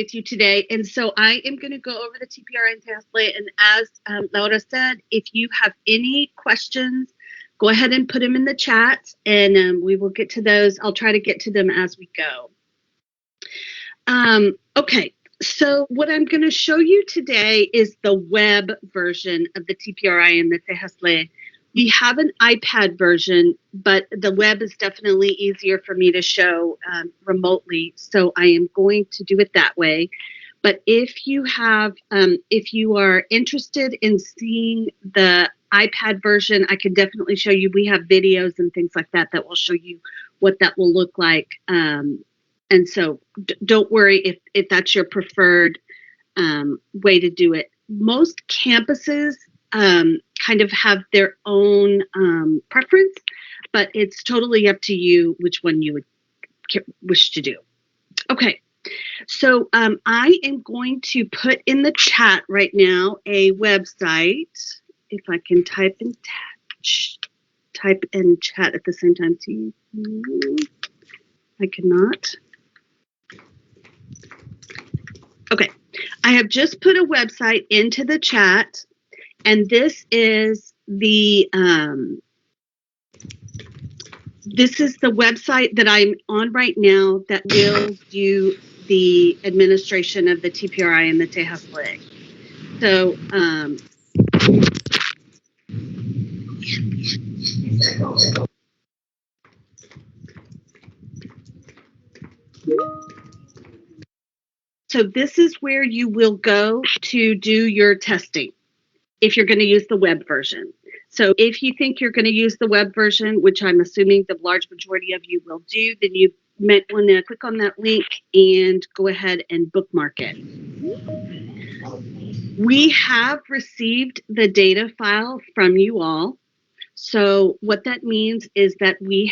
with you today. And so I am going to go over the TPRI and Tejas. And as Laura said, if you have any questions, go ahead and put them in the chat and we will get to those. I'll try to get to them as we go. Okay, so what I'm going to show you today is the web version of the TPRI and the Tejas. We have an iPad version, but the web is definitely easier for me to show remotely. So I am going to do it that way. But if you are interested in seeing the iPad version, I can definitely show you. We have videos and things like that will show you what that will look like. And so don't worry if that's your preferred way to do it. Most campuses kind of have their own preference, but it's totally up to you which one you would wish to do. Okay, so I am going to put in the chat right now a website. If I can type in chat at the same time. I cannot. Okay, I have just put a website into the chat. And this is the website that I'm on right now that will do the administration of the TPRI and the Tejas. So so this is where you will go to do your testing if you're going to use the web version. So if you think you're going to use the web version, which I'm assuming the large majority of you will do, then you might want to click on that link and go ahead and bookmark it. We have received the data file from you all. So what that means is that we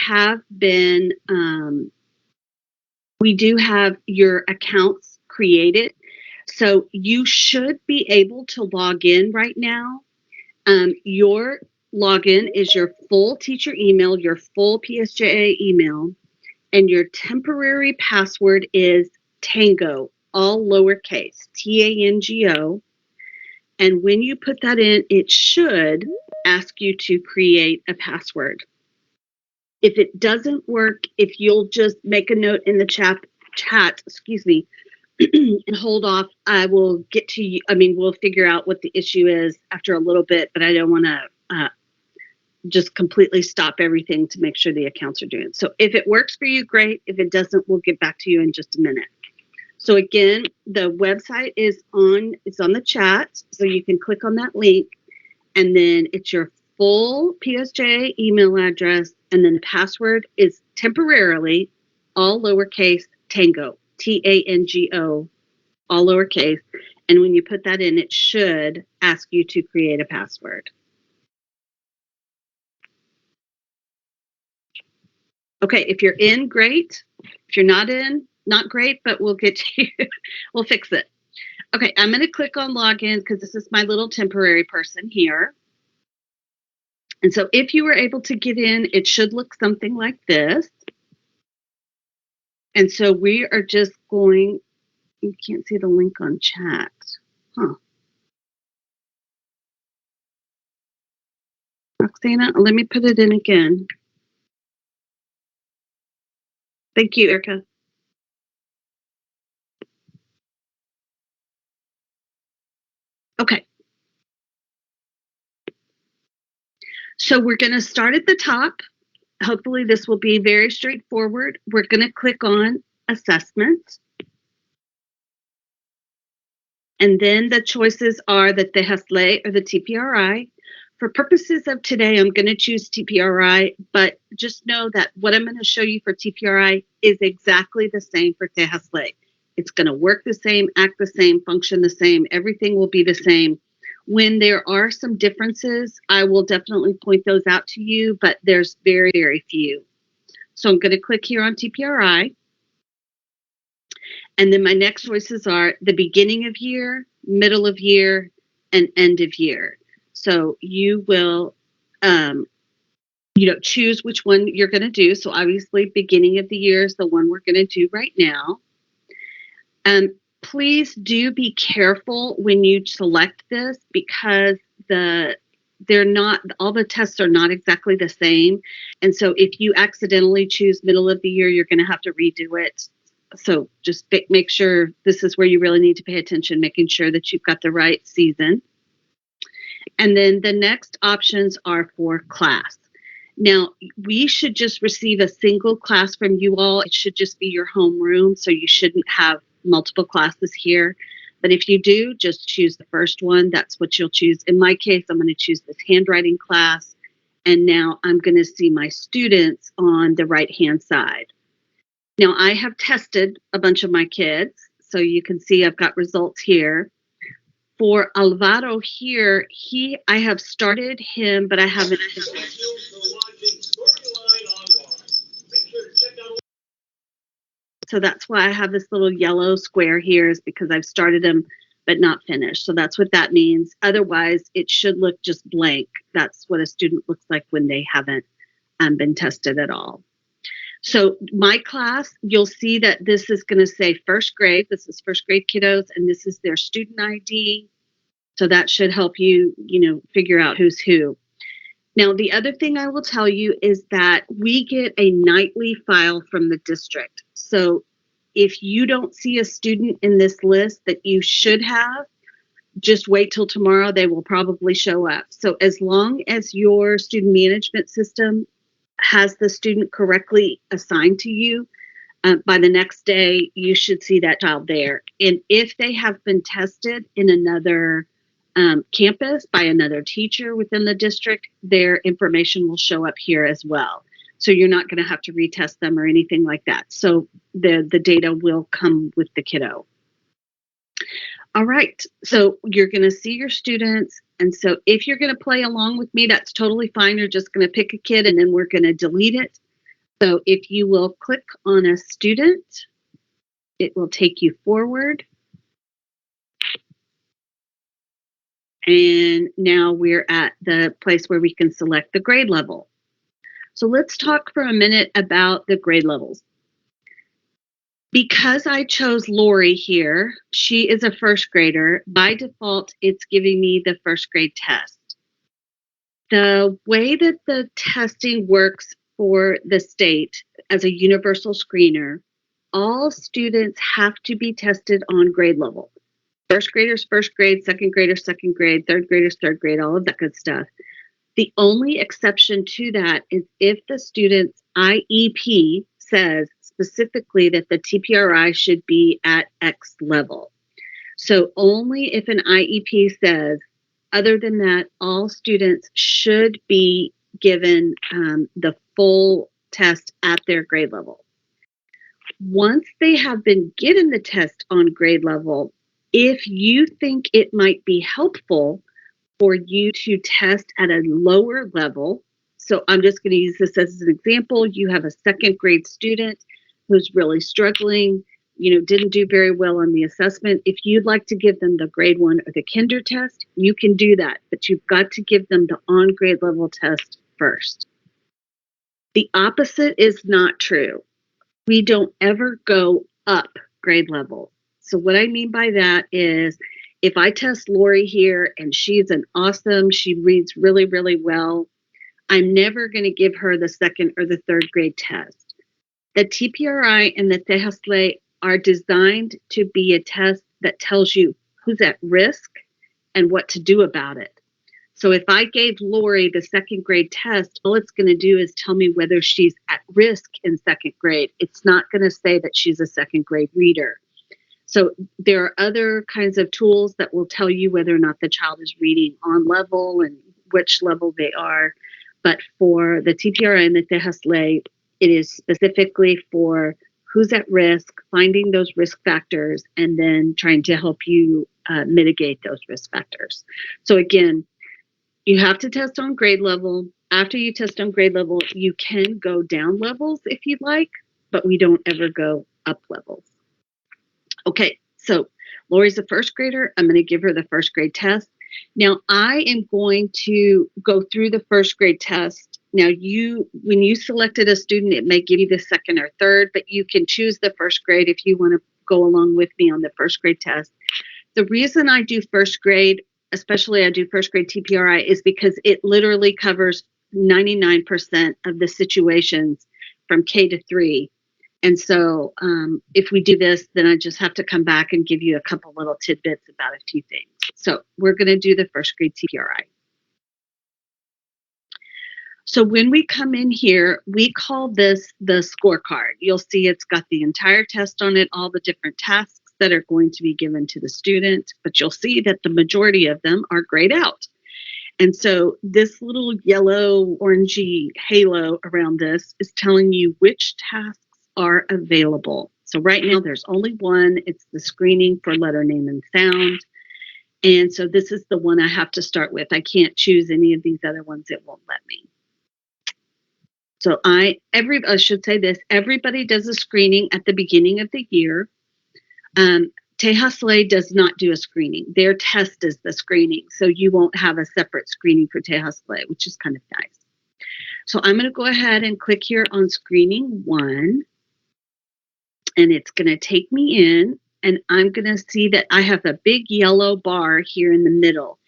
do have your accounts created. So you should be able to log in right now. Your login is your full teacher email, your full PSJA email, and your temporary password is Tango, all lowercase, TANGO. And when you put that in, it should ask you to create a password. If it doesn't work, if you'll just make a note in the chat, and hold off, I will get to you. I mean, we'll figure out what the issue is after a little bit, but I don't want to just completely stop everything to make sure the accounts are doing. So if it works for you, great. If it doesn't, we'll get back to you in just a minute. So again, the website is on the chat, so you can click on that link, and then it's your full PSJ email address, and then the password is temporarily all lowercase Tango, TANGO, all lowercase. And when you put that in, it should ask you to create a password. Okay, if you're in, great. If you're not in, not great, but we'll get to you. We'll fix it. Okay, I'm going to click on login because this is my little temporary person here. And so if you were able to get in, it should look something like this. And so we are just going, you can't see the link on chat. Huh. Roxana, let me put it in again. Thank you, Erica. Okay. So we're going to start at the top. Hopefully this will be very straightforward. We're going to click on assessment. And then the choices are the Tejas or the TPRI. For purposes of today, I'm going to choose TPRI, but just know that what I'm going to show you for TPRI is exactly the same for Tejas. It's going to work the same, act the same, function the same. Everything will be the same. When there are some differences, I will definitely point those out to you, but there's very, very few. So I'm going to click here on TPRI. And then my next choices are the beginning of year, middle of year, and end of year. So you will, choose which one you're going to do. So obviously, beginning of the year is the one we're going to do right now. Please do be careful when you select this, because they're not, all the tests are not exactly the same. And so if you accidentally choose middle of the year, you're going to have to redo it. So just make sure this is where you really need to pay attention, making sure that you've got the right season. And then the next options are for class. Now, we should just receive a single class from you all. It should just be your homeroom, so you shouldn't have multiple classes here. But if you do, just choose the first one. That's what you'll choose. In my case, I'm going to choose this handwriting class. And now I'm going to see my students on the right-hand side. Now, I have tested a bunch of my kids, so you can see I've got results here. For Alvaro here, I have started him, but I haven't. So that's why I have this little yellow square here, is because I've started him but not finished. So that's what that means. Otherwise, it should look just blank. That's what a student looks like when they haven't been tested at all. So my class, you'll see that this is going to say first grade. This is first grade kiddos, and this is their student ID. So that should help you, figure out who's who. Now, the other thing I will tell you is that we get a nightly file from the district. So if you don't see a student in this list that you should have, just wait till tomorrow. They will probably show up. So as long as your student management system has the student correctly assigned to you, by the next day, you should see that child there. And if they have been tested in another campus by another teacher within the district, their information will show up here as well. So you're not going to have to retest them or anything like that. So the data will come with the kiddo. All right, so you're going to see your students. And so if you're going to play along with me, that's totally fine. You're just going to pick a kid and then we're going to delete it. So if you will click on a student, it will take you forward. And now we're at the place where we can select the grade level. So let's talk for a minute about the grade levels. Because I chose Lori here, she is a first grader. By default, it's giving me the first grade test. The way that the testing works for the state as a universal screener, all students have to be tested on grade level. First graders, first grade, second graders, second grade, third graders, third grade, all of that good stuff. The only exception to that is if the student's IEP says specifically that the TPRI should be at X level. So only if an IEP says, other than that, all students should be given the full test at their grade level. Once they have been given the test on grade level, if you think it might be helpful for you to test at a lower level, so I'm just going to use this as an example. You have a second grade student who's really struggling, didn't do very well on the assessment. If you'd like to give them the grade 1 or the kinder test, you can do that, but you've got to give them the on grade level test first. The opposite is not true. We don't ever go up grade level. So what I mean by that is if I test Lori here and she's she reads really, really well, I'm never going to give her the second or the third grade test. The TPRI and the Tejas are designed to be a test that tells you who's at risk and what to do about it. So if I gave Lori the second grade test, all it's going to do is tell me whether she's at risk in second grade. It's not going to say that she's a second grade reader. So there are other kinds of tools that will tell you whether or not the child is reading on level and which level they are. But for the TPRI and the Tejas, it is specifically for who's at risk, finding those risk factors, and then trying to help you mitigate those risk factors. So again, you have to test on grade level. After you test on grade level, you can go down levels if you'd like, but we don't ever go up levels. Okay, so Lori's a first grader. I'm going to give her the first grade test. Now, I am going to go through the first grade test. Now, when you selected a student, it may give you the second or third, but you can choose the first grade if you want to go along with me on the first grade test. The reason I do first grade, especially I do first grade TPRI, is because it literally covers 99% of the situations from K to 3. And so if we do this, then I just have to come back and give you a couple little tidbits about a few things. So we're going to do the first grade TPRI. So when we come in here, we call this the scorecard. You'll see it's got the entire test on it, all the different tasks that are going to be given to the student, but you'll see that the majority of them are grayed out. And so this little yellow orangey halo around this is telling you which tasks are available. So right now there's only one. It's the screening for letter name and sound. And so this is the one I have to start with. I can't choose any of these other ones. It won't let me. So I should say this, everybody does a screening at the beginning of the year. Tejas does not do a screening. Their test is the screening. So you won't have a separate screening for Tejas, which is kind of nice. So I'm going to go ahead and click here on screening 1. And it's going to take me in. And I'm going to see that I have a big yellow bar here in the middle.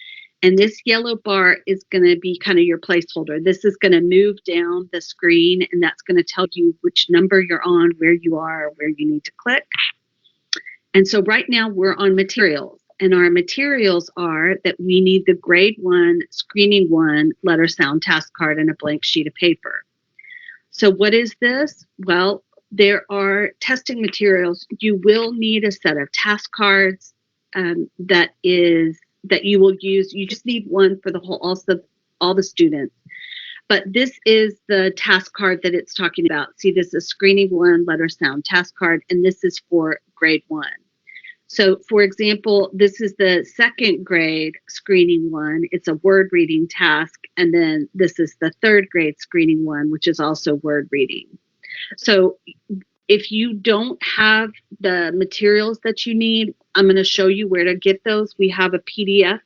And this yellow bar is going to be kind of your placeholder. This is going to move down the screen, and that's going to tell you which number you're on, where you are, where you need to click. And so right now we're on materials, and our materials are that we need the grade 1, screening 1 letter sound task card and a blank sheet of paper. So what is this? Well, there are testing materials. You will need a set of task cards that you will use. You just need one for all the students. But this is the task card that it's talking about. See, this is screening 1 letter sound task card, and this is for grade 1. So, for example, this is the second grade screening 1. It's a word reading task. And then this is the third grade screening 1, which is also word reading. So if you don't have the materials that you need, I'm going to show you where to get those. We have a PDF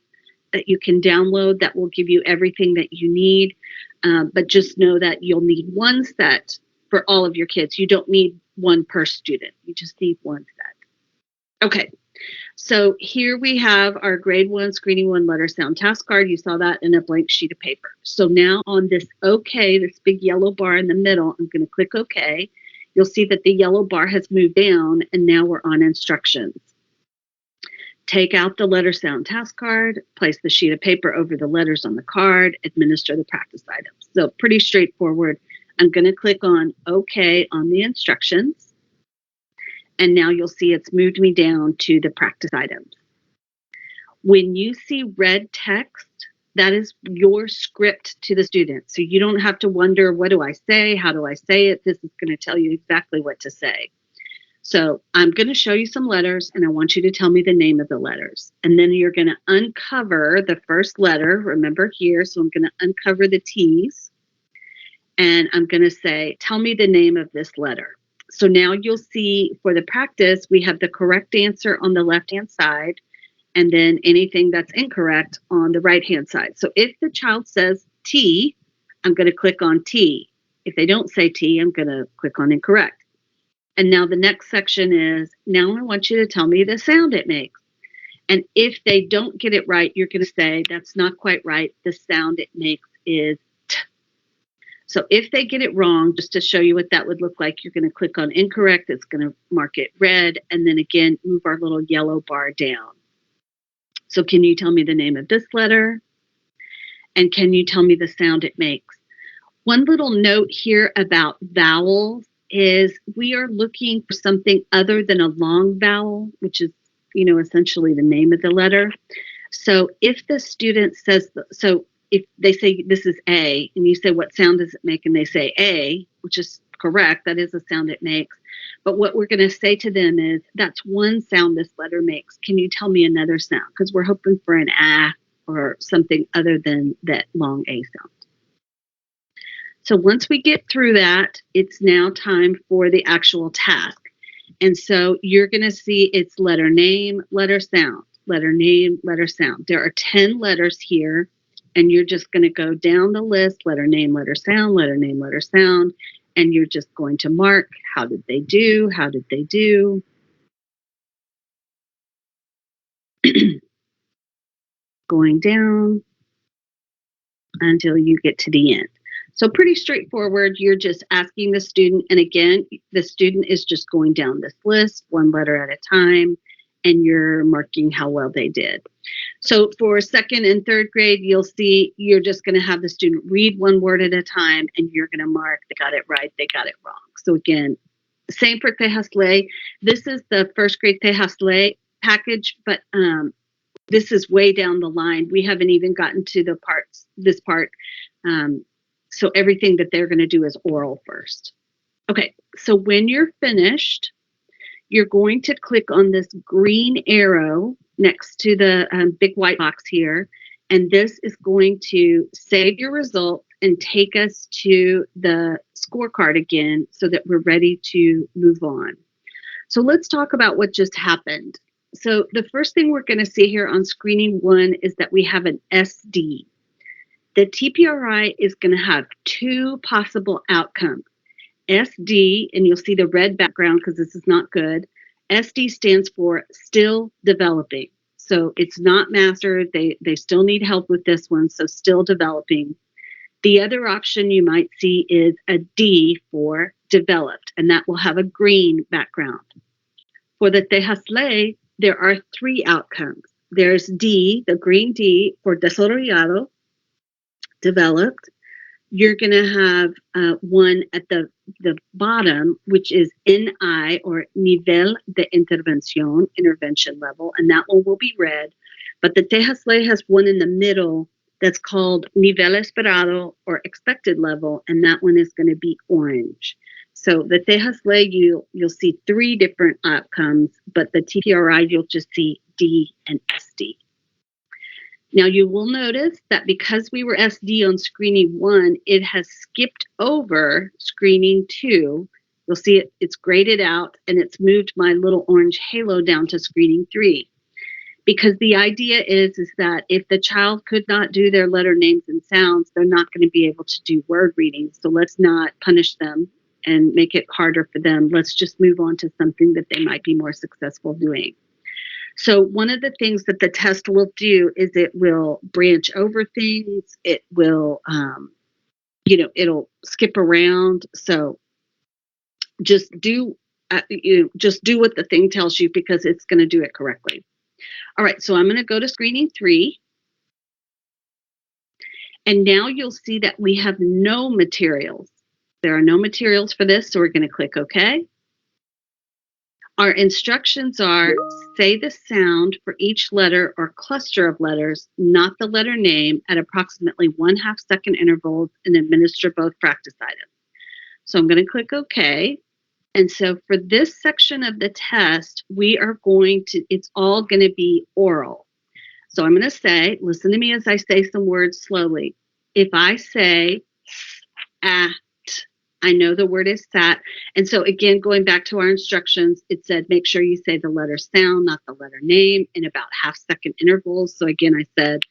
that you can download that will give you everything that you need. But just know that you'll need one set for all of your kids. You don't need one per student. You just need one set. Okay, so here we have our grade 1 screening 1 letter sound task card. You saw that in a blank sheet of paper. So now on this OK, this big yellow bar in the middle, I'm going to click OK. You'll see that the yellow bar has moved down, and now we're on instructions. Take out the letter sound task card, place the sheet of paper over the letters on the card, administer the practice items. So pretty straightforward. I'm going to click on OK on the instructions. And now you'll see it's moved me down to the practice items. When you see red text, that is your script to the student. So you don't have to wonder, what do I say? How do I say it? This is going to tell you exactly what to say. So I'm going to show you some letters, and I want you to tell me the name of the letters. And then you're going to uncover the first letter. Remember here, so I'm going to uncover the T's. And I'm going to say, tell me the name of this letter. So now you'll see for the practice, we have the correct answer on the left-hand side, and then anything that's incorrect on the right-hand side. So if the child says T, I'm going to click on T. If they don't say T, I'm going to click on incorrect. And now the next section is, now I want you to tell me the sound it makes. And if they don't get it right, you're going to say, that's not quite right. The sound it makes is T. So if they get it wrong, just to show you what that would look like, you're going to click on incorrect. It's going to mark it red. And then again, move our little yellow bar down. So can you tell me the name of this letter? And can you tell me the sound it makes? One little note here about vowels is we are looking for something other than a long vowel, which is, essentially the name of the letter. So if the student says, so if they say this is A, and you say, what sound does it make? And they say A, which is correct. That is the sound it makes. But what we're going to say to them is, that's one sound this letter makes. Can you tell me another sound? Because we're hoping for an A or something other than that long A sound. So once we get through that, it's now time for the actual task. And so you're going to see it's letter name, letter sound, letter name, letter sound. There are 10 letters here, and you're just going to go down the list, letter name, letter sound, letter name, letter sound, and you're just going to mark, how did they do? How did they do? Going down until you get to the end. So pretty straightforward. You're just asking the student, and again, the student is just going down this list one letter at a time, and you're marking how well they did. So for second and third grade, you'll see you're just going to have the student read one word at a time, and you're going to mark they got it right, they got it wrong. So again, same for Tejas Ley. This is the first grade Tejas Ley package, but this is way down the line. We haven't even gotten to this part. So everything that they're going to do is oral first. Okay, so when you're finished, you're going to click on this green arrow next to the big white box here, and this is going to save your results and take us to the scorecard again so that we're ready to move on. So let's talk about what just happened. So the first thing we're going to see here on screening 1 is that we have an SD. The TPRI is going to have 2 possible outcomes. SD, and you'll see the red background because this is not good. SD stands for still developing. So it's not mastered. They still need help with this one, so still developing. The other option you might see is a D for developed, and that will have a green background. For the Tejas Ley, there are 3 outcomes. There's D, the green D, for desarrollado, developed. You're going to have one at the bottom, which is NI, or nivel de intervención, intervention level, and that one will be red. But the Tejas Ley has one in the middle that's called nivel esperado, or expected level, and that one is going to be orange. So the Tejas Ley, you'll see 3 different outcomes, but the TPRI, you'll just see D and SD. Now you will notice that because we were SD on screening 1, it has skipped over screening 2. You'll see it's graded out, and it's moved my little orange halo down to screening 3. Because the idea is that if the child could not do their letter names and sounds, they're not going to be able to do word reading. So let's not punish them and make it harder for them. Let's just move on to something that they might be more successful doing. So one of the things that the test will do is it will branch over things. It will, it'll skip around. So just do what the thing tells you, because it's going to do it correctly. All right, so I'm going to go to screening 3. And now you'll see that we have no materials. There are no materials for this, so we're going to click OK. Our instructions are say the sound for each letter or cluster of letters, not the letter name, at approximately 1/2 second intervals, and administer both practice items. So I'm going to click OK. And so for this section of the test, it's all going to be oral. So I'm going to say, listen to me as I say some words slowly. If I say at, I know the word is sat. And so again, going back to our instructions, it said, make sure you say the letter sound, not the letter name, in about 1/2 second intervals. So again, I said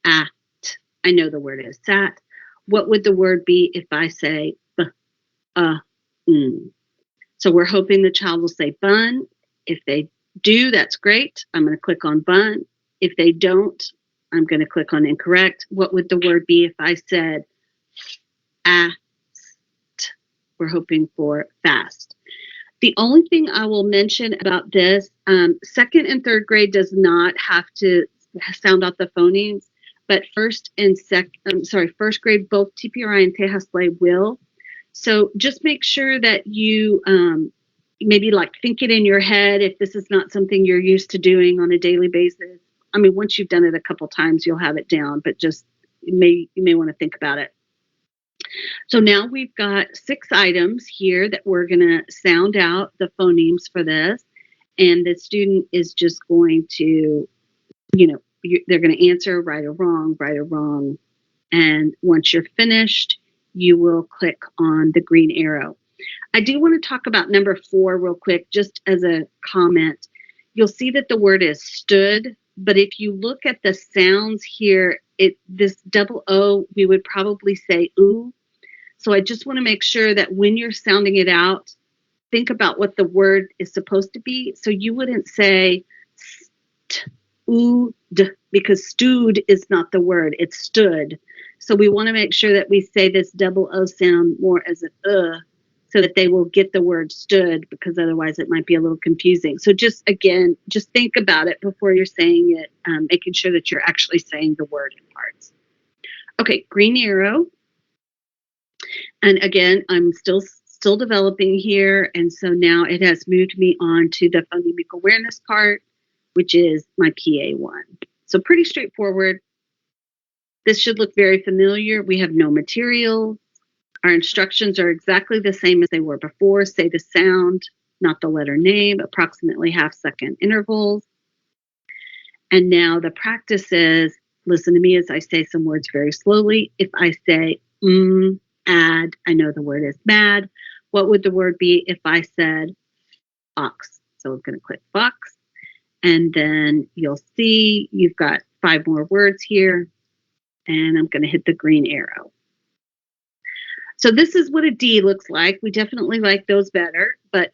at. I know the word is sat. What would the word be if I say So we're hoping the child will say bun. If they do, that's great. I'm going to click on bun. If they don't, I'm going to click on incorrect. What would the word be if I said at? We're hoping for fast. The only thing I will mention about this, second and third grade does not have to sound out the phonemes, but first grade, both TPRI and Tejas Ley will. So just make sure that you maybe think it in your head if this is not something you're used to doing on a daily basis. I mean, once you've done it a couple times, you'll have it down, but just you may want to think about it. So now we've got 6 items here that we're going to sound out the phonemes for this. And the student is just going to, they're going to answer right or wrong. And once you're finished, you will click on the green arrow. I do want to talk about number 4 real quick, just as a comment. You'll see that the word is stood, but if you look at the sounds here, this double O, we would probably say ooh. So I just want to make sure that when you're sounding it out, think about what the word is supposed to be. So you wouldn't say st, ood, because stewed is not the word, it's stood. So we want to make sure that we say this double O sound more as an so that they will get the word stood, because otherwise it might be a little confusing. So just again, just think about it before you're saying it, making sure that you're actually saying the word in parts. Okay, green arrow. And again, I'm still developing here. And so now it has moved me on to the phonemic awareness part, which is my PA1. So pretty straightforward. This should look very familiar. We have no material. Our instructions are exactly the same as they were before. Say the sound, not the letter name, approximately half-second intervals. And now the practice is, listen to me as I say some words very slowly. If I say, add, I know the word is mad. What would the word be if I said fox? So I'm going to click fox. And then you'll see you've got 5 more words here. And I'm going to hit the green arrow. So this is what a D looks like. We definitely like those better. But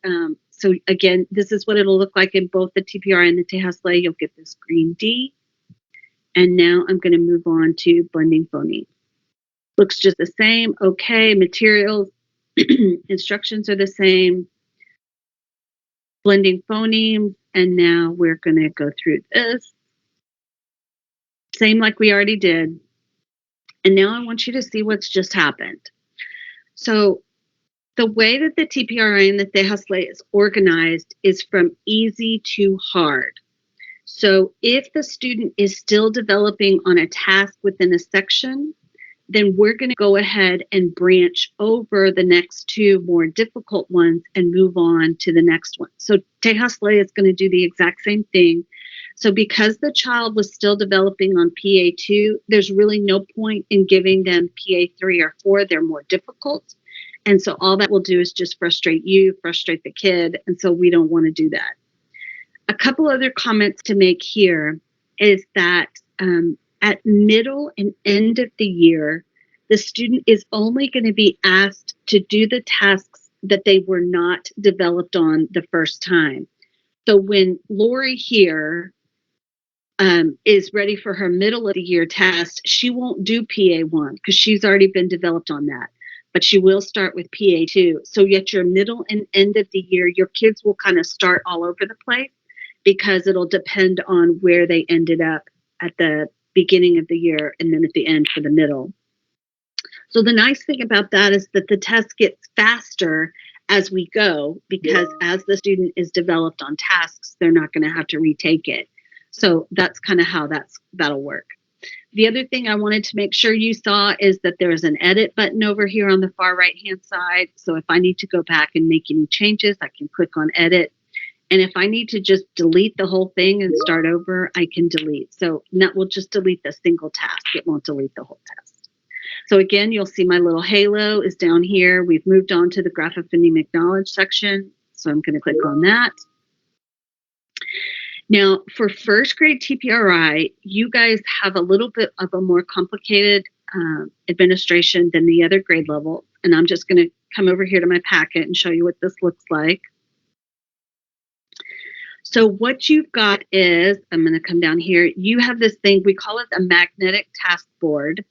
so again, this is what it'll look like in both the TPRI and the Tejas Lay. You'll get this green D. And now I'm going to move on to blending phoneme. Looks just the same. Okay, materials, instructions are the same. Blending phonemes. And now we're going to go through this. Same like we already did. And now I want you to see what's just happened. So the way that the TPRI and the Tejas Lay is organized is from easy to hard. So if the student is still developing on a task within a section, then we're going to go ahead and branch over the next 2 more difficult ones and move on to the next one. So Tejas Lay is going to do the exact same thing. So because the child was still developing on PA2, there's really no point in giving them PA3 or 4. They're more difficult. And so all that will do is just frustrate you, frustrate the kid. And so we don't want to do that. A couple other comments to make here is that at middle and end of the year, the student is only going to be asked to do the tasks that they were not developed on the first time. So when Lori here is ready for her middle of the year test, she won't do PA1 because she's already been developed on that. But she will start with PA2. So yet your middle and end of the year, your kids will kind of start all over the place because it'll depend on where they ended up at the beginning of the year and then at the end for the middle. So the nice thing about that is that the test gets faster as we go, because as the student is developed on tasks, they're not going to have to retake it. So that's kind of how that'll work. The other thing I wanted to make sure you saw is that there's an edit button over here on the far right hand side. So if I need to go back and make any changes, I can click on edit. And if I need to just delete the whole thing and start over, I can delete. So that will just delete the single task. It won't delete the whole test. So again, you'll see my little halo is down here. We've moved on to the graphophonemic knowledge section. So I'm going to click on that. Now, for first grade TPRI, you guys have a little bit of a more complicated administration than the other grade level. And I'm just going to come over here to my packet and show you what this looks like. So what you've got is, I'm going to come down here. You have this thing, we call it a magnetic task board,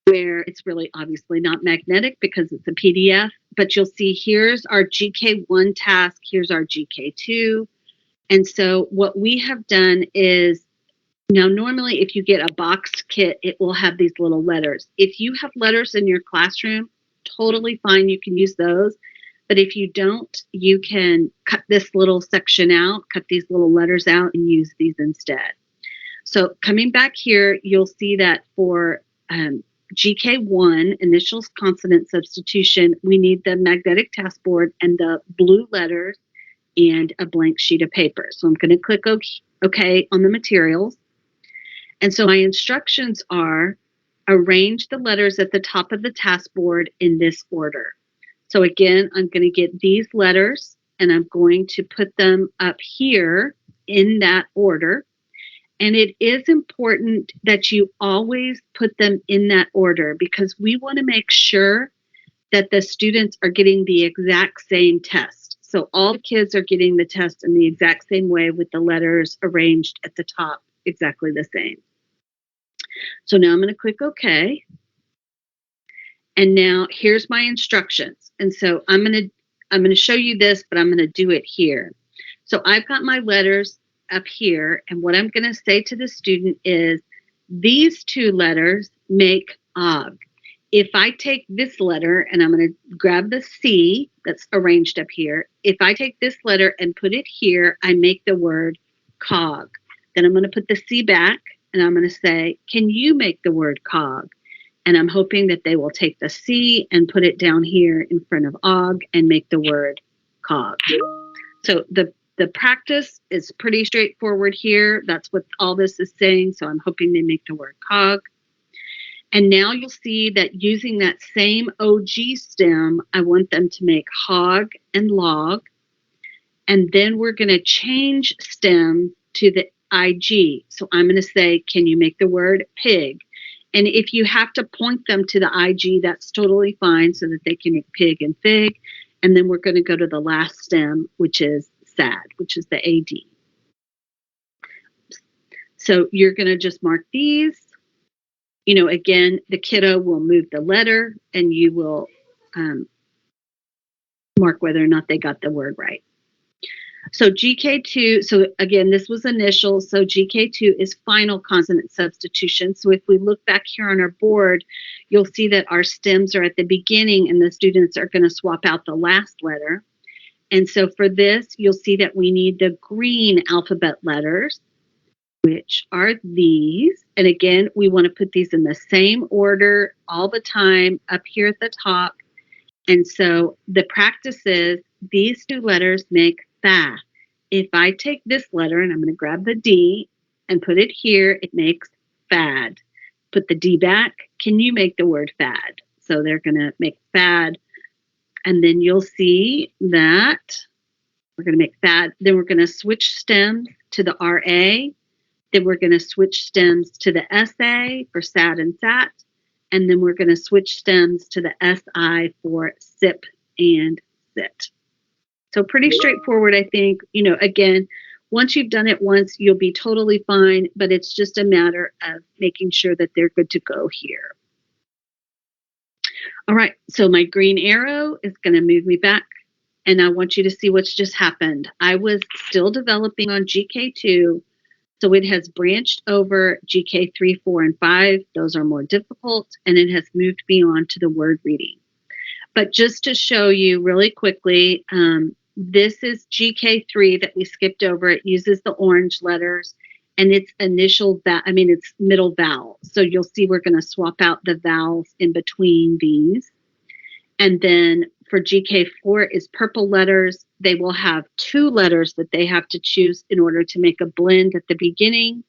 where it's really obviously not magnetic because it's a PDF. But you'll see here's our GK1 task. Here's our GK2. And so what we have done is, now normally if you get a boxed kit, it will have these little letters. If you have letters in your classroom, totally fine, you can use those. But if you don't, you can cut this little section out, cut these little letters out and use these instead. So coming back here, you'll see that for GK1, initials consonant substitution, we need the magnetic task board and the blue letters and a blank sheet of paper. So I'm going to click OK on the materials. And so my instructions are arrange the letters at the top of the task board in this order. So again, I'm going to get these letters and I'm going to put them up here in that order. And it is important that you always put them in that order because we want to make sure that the students are getting the exact same test. So all the kids are getting the test in the exact same way with the letters arranged at the top exactly the same. So now I'm going to click OK. And now here's my instructions. And so I'm going to show you this, but I'm going to do it here. So I've got my letters up here, and what I'm going to say to the student is these two letters make og. If I take this letter, and I'm going to grab the C that's arranged up here. If I take this letter and put it here, I make the word cog. Then I'm going to put the C back, and I'm going to say, can you make the word cog? And I'm hoping that they will take the C and put it down here in front of og and make the word cog. So the practice is pretty straightforward here. That's what all this is saying. So I'm hoping they make the word cog. And now you'll see that using that same OG stem, I want them to make hog and log. And then we're going to change stem to the IG. So I'm going to say, can you make the word pig? And if you have to point them to the IG, that's totally fine so that they can make pig and fig. And then we're going to go to the last stem, which is sad, which is the AD. So you're going to just mark these. You know, again, the kiddo will move the letter and you will mark whether or not they got the word right. So GK2, so again, this was initial. So GK2 is final consonant substitution. So if we look back here on our board, you'll see that our stems are at the beginning and the students are going to swap out the last letter. And so for this, you'll see that we need the green alphabet letters, which are these. And again, we want to put these in the same order all the time up here at the top. And so the practice is these two letters make fa. If I take this letter and I'm going to grab the D and put it here, it makes fad. Put the D back. Can you make the word fad? So they're going to make fad. And then you'll see that we're going to make fad. Then we're going to switch stems to the RA. Then we're going to switch stems to the SA for sad and sat. And then we're going to switch stems to the SI for sip and sit. So pretty straightforward, I think. You know, again, once you've done it once, you'll be totally fine, but it's just a matter of making sure that they're good to go here. All right, so my green arrow is going to move me back, and I want you to see what's just happened. I was still developing on GK2, so it has branched over GK3, 4, and 5. Those are more difficult, and it has moved beyond to the word reading. But just to show you really quickly, this is GK3 that we skipped over. It uses the orange letters, and it's it's middle vowel. So you'll see we're going to swap out the vowels in between these. And then for GK4 is purple letters. They will have two letters that they have to choose in order to make a blend at the beginning.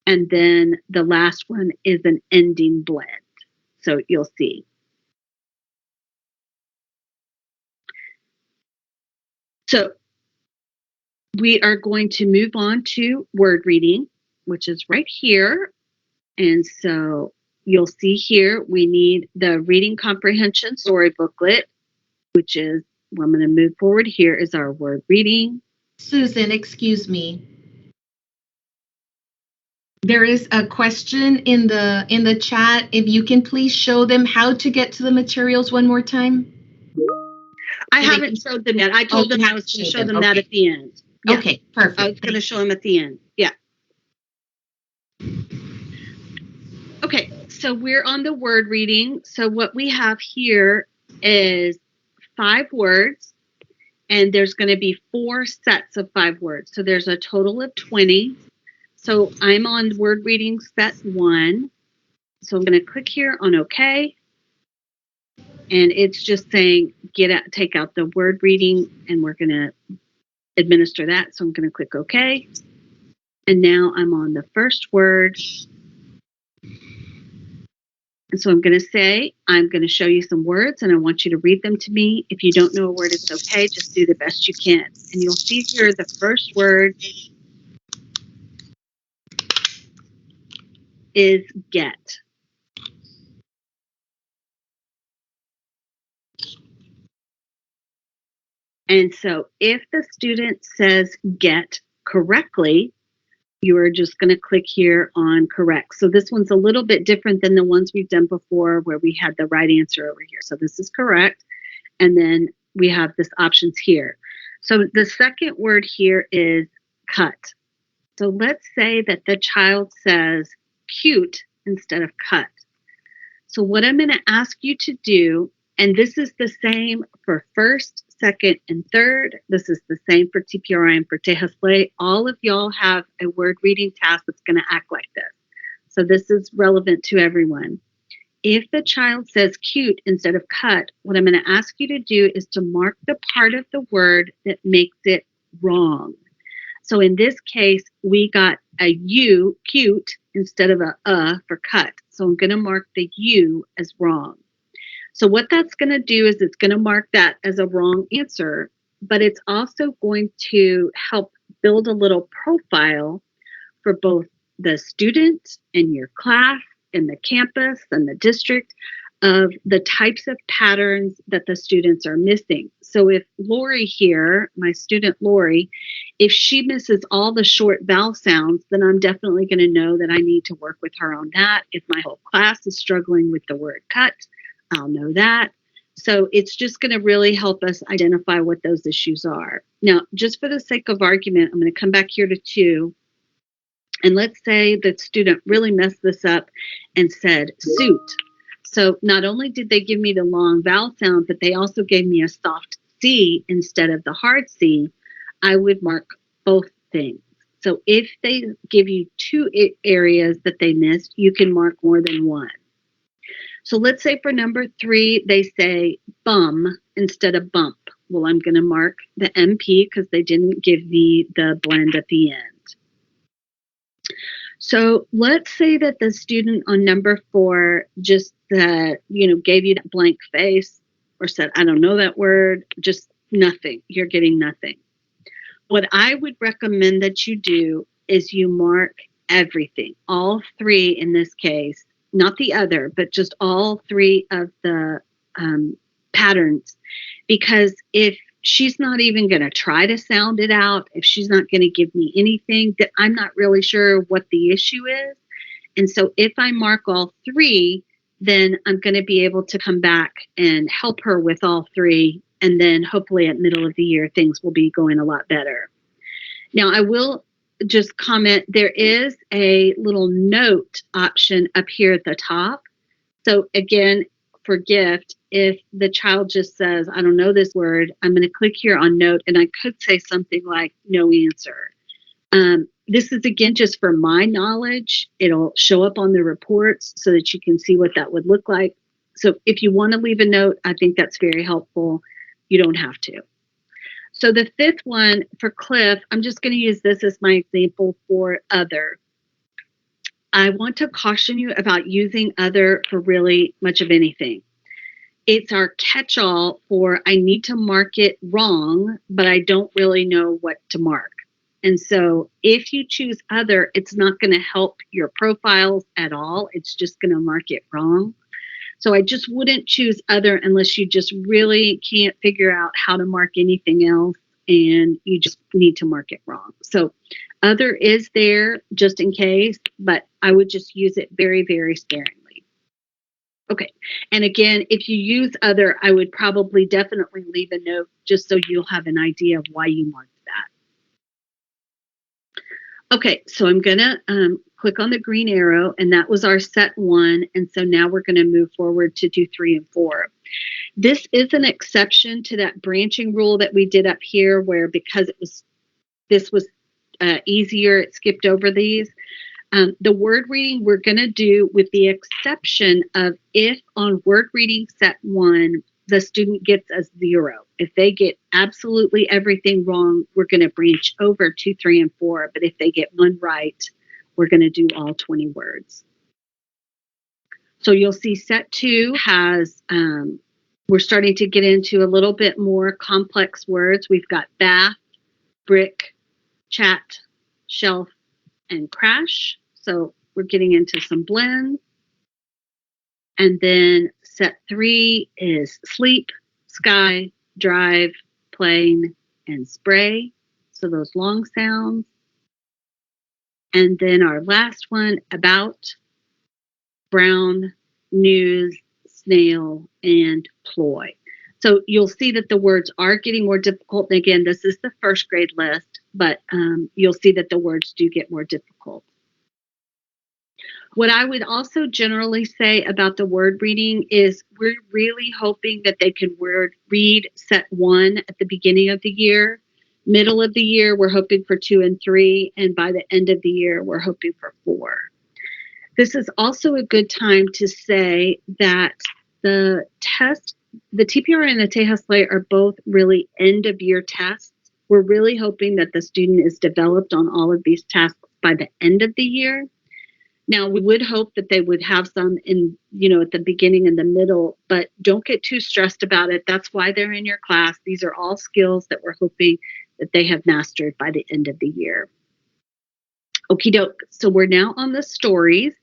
And then the last one is an ending blend. So you'll see. So we are going to move on to word reading, which is right here. And so you'll see here we need the reading comprehension story booklet, which is, well, I'm going to move forward. Here is our word reading. Susan, excuse me. There is a question in the chat. If you can please show them how to get to the materials one more time. I haven't showed them yet. I told them I was going to show them that at the end. Yeah. Okay, perfect. I was going to show them at the end. Yeah. Okay, so we're on the word reading. So what we have here is 5 words, and there's going to be 4 sets of 5 words. So there's a total of 20. So I'm on word reading set 1. So I'm going to click here on OK. And it's just saying take out the word reading, and we're going to administer that. So I'm going to click OK. And now I'm on the first word. And so I'm going to say, I'm going to show you some words, and I want you to read them to me. If you don't know a word, it's okay. Just do the best you can. And you'll see here the first word is get. And so if the student says get correctly, You are just going to click here on correct. So this one's a little bit different than the ones we've done before where we had the right answer over here. So this is correct. And then we have this options here. So the second word here is cut. So let's say that the child says cute instead of cut. So what I'm going to ask you to do, and this is the same for first, second, and third. This is the same for TPRI and for Tejas Play. All of y'all have a word reading task that's going to act like this. So this is relevant to everyone. If the child says cute instead of cut, what I'm going to ask you to do is to mark the part of the word that makes it wrong. So in this case, we got a U, cute, instead of a for cut. So I'm going to mark the U as wrong. So what that's going to do is it's going to mark that as a wrong answer, but it's also going to help build a little profile for both the student and your class and the campus and the district of the types of patterns that the students are missing. So if Lori here, my student Lori, if she misses all the short vowel sounds, then I'm definitely going to know that I need to work with her on that. If my whole class is struggling with the word cut, I'll know that. So it's just going to really help us identify what those issues are. Now, just for the sake of argument, I'm going to come back here to 2. And let's say the student really messed this up and said suit. So not only did they give me the long vowel sound, but they also gave me a soft C instead of the hard C. I would mark both things. So if they give you 2 areas that they missed, you can mark more than one. So let's say for number 3, they say bum instead of bump. Well, I'm going to mark the MP because they didn't give me the blend at the end. So let's say that the student on number 4 just gave you that blank face or said, I don't know that word, just nothing. You're getting nothing. What I would recommend that you do is you mark everything, all 3 in this case, not the other, but just all 3 of the patterns. Because if she's not even going to try to sound it out, if she's not going to give me anything, that I'm not really sure what the issue is. And so if I mark all 3, then I'm going to be able to come back and help her with all 3. And then hopefully at middle of the year, things will be going a lot better. Now, I will just comment, there is a little note option up here at the top. So again, for gift, if the child just says, I don't know this word, I'm going to click here on note, and I could say something like no answer. This is, again, just for my knowledge. It'll show up on the reports so that you can see what that would look like. So if you want to leave a note, I think that's very helpful. You don't have to. So the 5th one for Cliff, I'm just going to use this as my example for other. I want to caution you about using other for really much of anything. It's our catch-all for I need to mark it wrong, but I don't really know what to mark. And so if you choose other, it's not going to help your profiles at all. It's just going to mark it wrong. So I just wouldn't choose other unless you just really can't figure out how to mark anything else and you just need to mark it wrong. So other is there just in case, but I would just use it very, very sparingly. Okay. And again, if you use other, I would probably definitely leave a note just so you'll have an idea of why you marked that. Okay. So I'm going to click on the green arrow, and that was our set 1. And so now we're going to move forward to do 3 and 4. This is an exception to that branching rule that we did up here where because this was easier, it skipped over these. The word reading we're going to do with the exception of if on word reading set 1, the student gets a 0. If they get absolutely everything wrong, we're going to branch over 2, 3, and 4. But if they get one right, we're going to do all 20 words. So you'll see set 2 has, we're starting to get into a little bit more complex words. We've got bath, brick, chat, shelf, and crash. So we're getting into some blends. And then set 3 is sleep, sky, drive, plane, and spray. So those long sounds. And then our last one, about, brown, news, snail, and ploy. So you'll see that the words are getting more difficult. And again, this is the first grade list, but you'll see that the words do get more difficult. What I would also generally say about the word reading is we're really hoping that they can read set 1 at the beginning of the year. Middle of the year, we're hoping for 2 and 3. And by the end of the year, we're hoping for 4. This is also a good time to say that the TPRI and the Tejas are both really end of year tests. We're really hoping that the student is developed on all of these tasks by the end of the year. Now, we would hope that they would have some in, at the beginning and the middle, but don't get too stressed about it. That's why they're in your class. These are all skills that we're hoping that they have mastered by the end of the year. Okie doke. So we're now on the stories.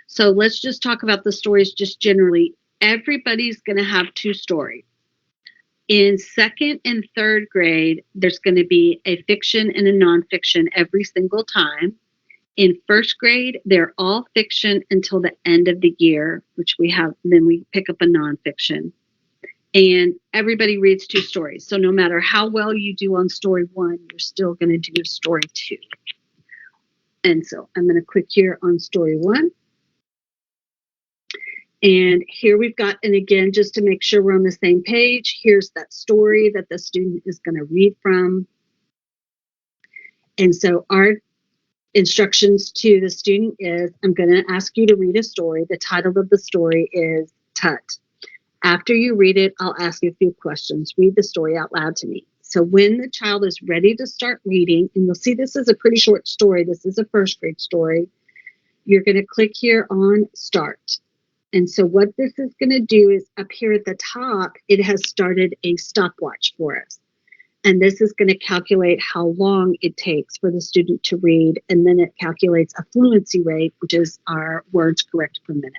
So let's just talk about the stories just generally. Everybody's going to have 2 stories. In second and third grade, there's going to be a fiction and a nonfiction every single time. In first grade, they're all fiction until the end of the year, which we have, then we pick up a nonfiction. And everybody reads 2 stories. So no matter how well you do on story 1, you're still going to do story 2. And so I'm going to click here on story 1. And here we've got, and again, just to make sure we're on the same page, here's that story that the student is going to read from. And so our instructions to the student is, I'm going to ask you to read a story. The title of the story is Tut. After you read it, I'll ask you a few questions. Read the story out loud to me. So when the child is ready to start reading, and you'll see this is a pretty short story. This is a first grade story. You're going to click here on Start. And so what this is going to do is up here at the top, it has started a stopwatch for us. And this is going to calculate how long it takes for the student to read. And then it calculates a fluency rate, which is our words correct per minute.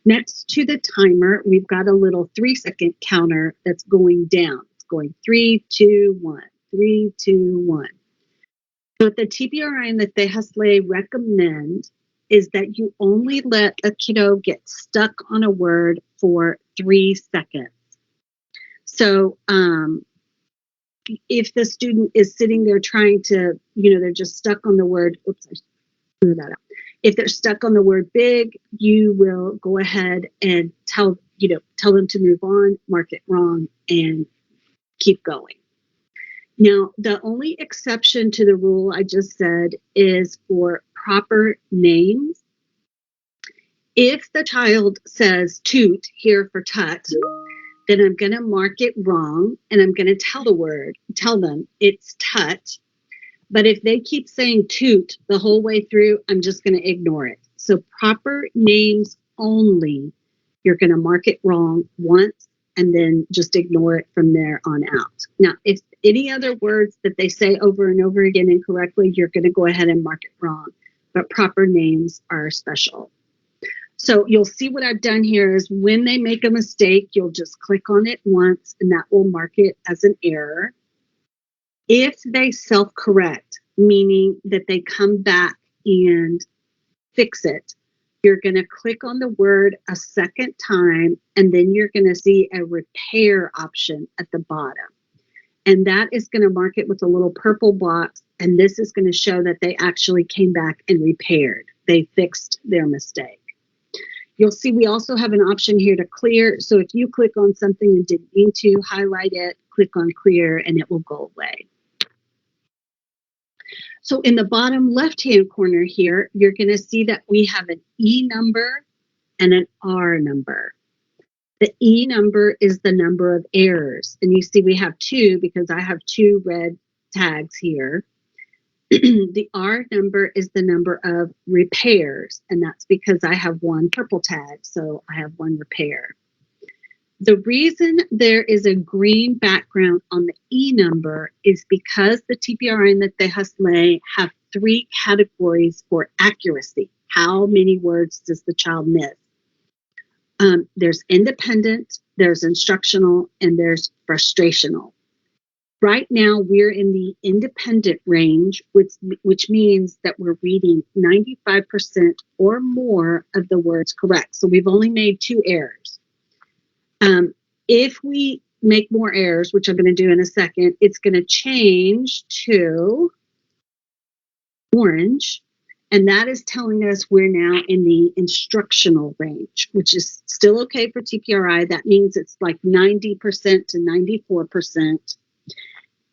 Next to the timer, we've got a little 3-second counter that's going down. It's going 3, 2, 1, 3, 2, 1. What the TPRI and the Tejas recommend is that you only let a kiddo get stuck on a word for 3 seconds. So if the student is sitting there trying to, they're just stuck on the word, oops, I threw that out. If they're stuck on the word big, you will go ahead and tell them to move on, mark it wrong, and keep going. Now, the only exception to the rule I just said is for proper names. If the child says toot here for tut, then I'm going to mark it wrong and I'm going to tell them it's tut. But if they keep saying toot the whole way through, I'm just going to ignore it. So proper names only, you're going to mark it wrong once and then just ignore it from there on out. Now, if any other words that they say over and over again incorrectly, you're going to go ahead and mark it wrong. But proper names are special. So you'll see what I've done here is when they make a mistake, you'll just click on it once and that will mark it as an error. If they self-correct, meaning that they come back and fix it, you're going to click on the word a second time, and then you're going to see a repair option at the bottom. And that is going to mark it with a little purple box, and this is going to show that they actually came back and repaired. They fixed their mistake. You'll see we also have an option here to clear. So if you click on something and didn't mean to, highlight it, click on clear, and it will go away. So in the bottom left-hand corner here, you're going to see that we have an E number and an R number. The E number is the number of errors. And you see we have 2 because I have 2 red tags here. The R number is the number of repairs, and that's because I have 1 purple tag, so I have 1 repair. The reason there is a green background on the E number is because the TPRI and the Tejas have 3 categories for accuracy. How many words does the child miss? There's independent, there's instructional, and there's frustrational. Right now, we're in the independent range, which means that we're reading 95% or more of the words correct. So we've only made 2 errors. If we make more errors, which I'm going to do in a second, it's going to change to orange. And that is telling us we're now in the instructional range, which is still okay for TPRI. That means it's like 90% to 94%.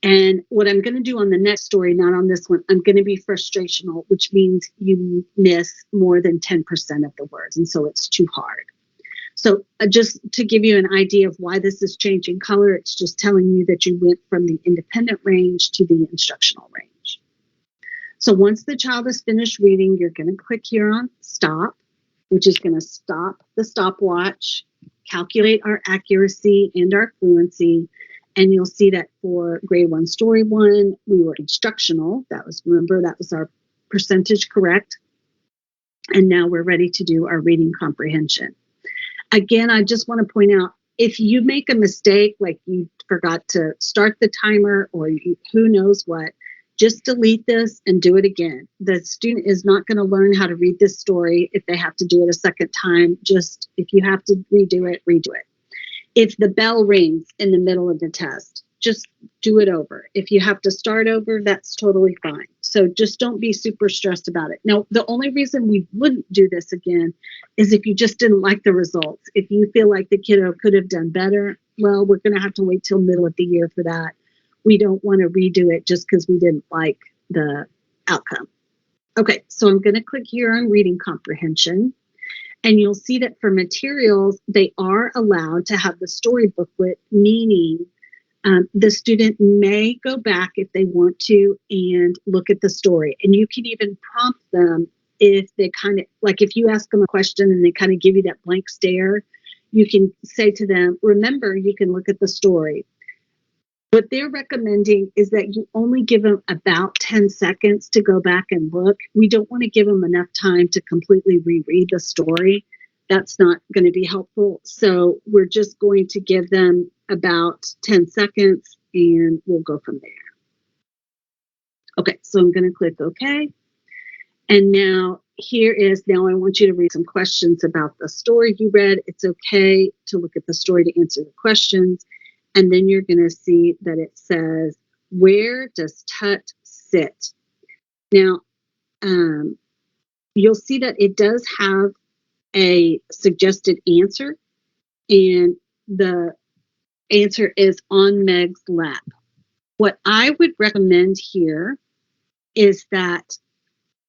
And what I'm going to do on the next story, not on this one, I'm going to be frustrational, which means you miss more than 10% of the words. And so it's too hard. So just to give you an idea of why this is changing color, it's just telling you that you went from the independent range to the instructional range. So once the child is finished reading, you're going to click here on stop, which is going to stop the stopwatch, calculate our accuracy and our fluency. And you'll see that for grade 1, story 1, we were instructional. Remember, that was our percentage correct. And now we're ready to do our reading comprehension. Again, I just want to point out, if you make a mistake, like you forgot to start the timer or who knows what, just delete this and do it again. The student is not going to learn how to read this story if they have to do it a second time. Just if you have to redo it, redo it. If the bell rings in the middle of the test, just do it over. If you have to start over, that's totally fine. So just don't be super stressed about it. Now, the only reason we wouldn't do this again is if you just didn't like the results. If you feel like the kiddo could have done better, well, we're going to have to wait till middle of the year for that. We don't want to redo it just because we didn't like the outcome. Okay, so I'm going to click here on reading comprehension. And you'll see that for materials, they are allowed to have the story booklet, meaning the student may go back if they want to and look at the story. And you can even prompt them if they kind of, like if you ask them a question and they kind of give you that blank stare, you can say to them, remember, you can look at the story. What they're recommending is that you only give them about 10 seconds to go back and look. We don't want to give them enough time to completely reread the story. That's not going to be helpful. So we're just going to give them about 10 seconds and we'll go from there. Okay, so I'm going to click OK. And now now I want you to read some questions about the story you read. It's okay to look at the story to answer the questions. And then you're going to see that it says, where does Tut sit? Now, you'll see that it does have a suggested answer, and the answer is on Meg's lap. What I would recommend here is that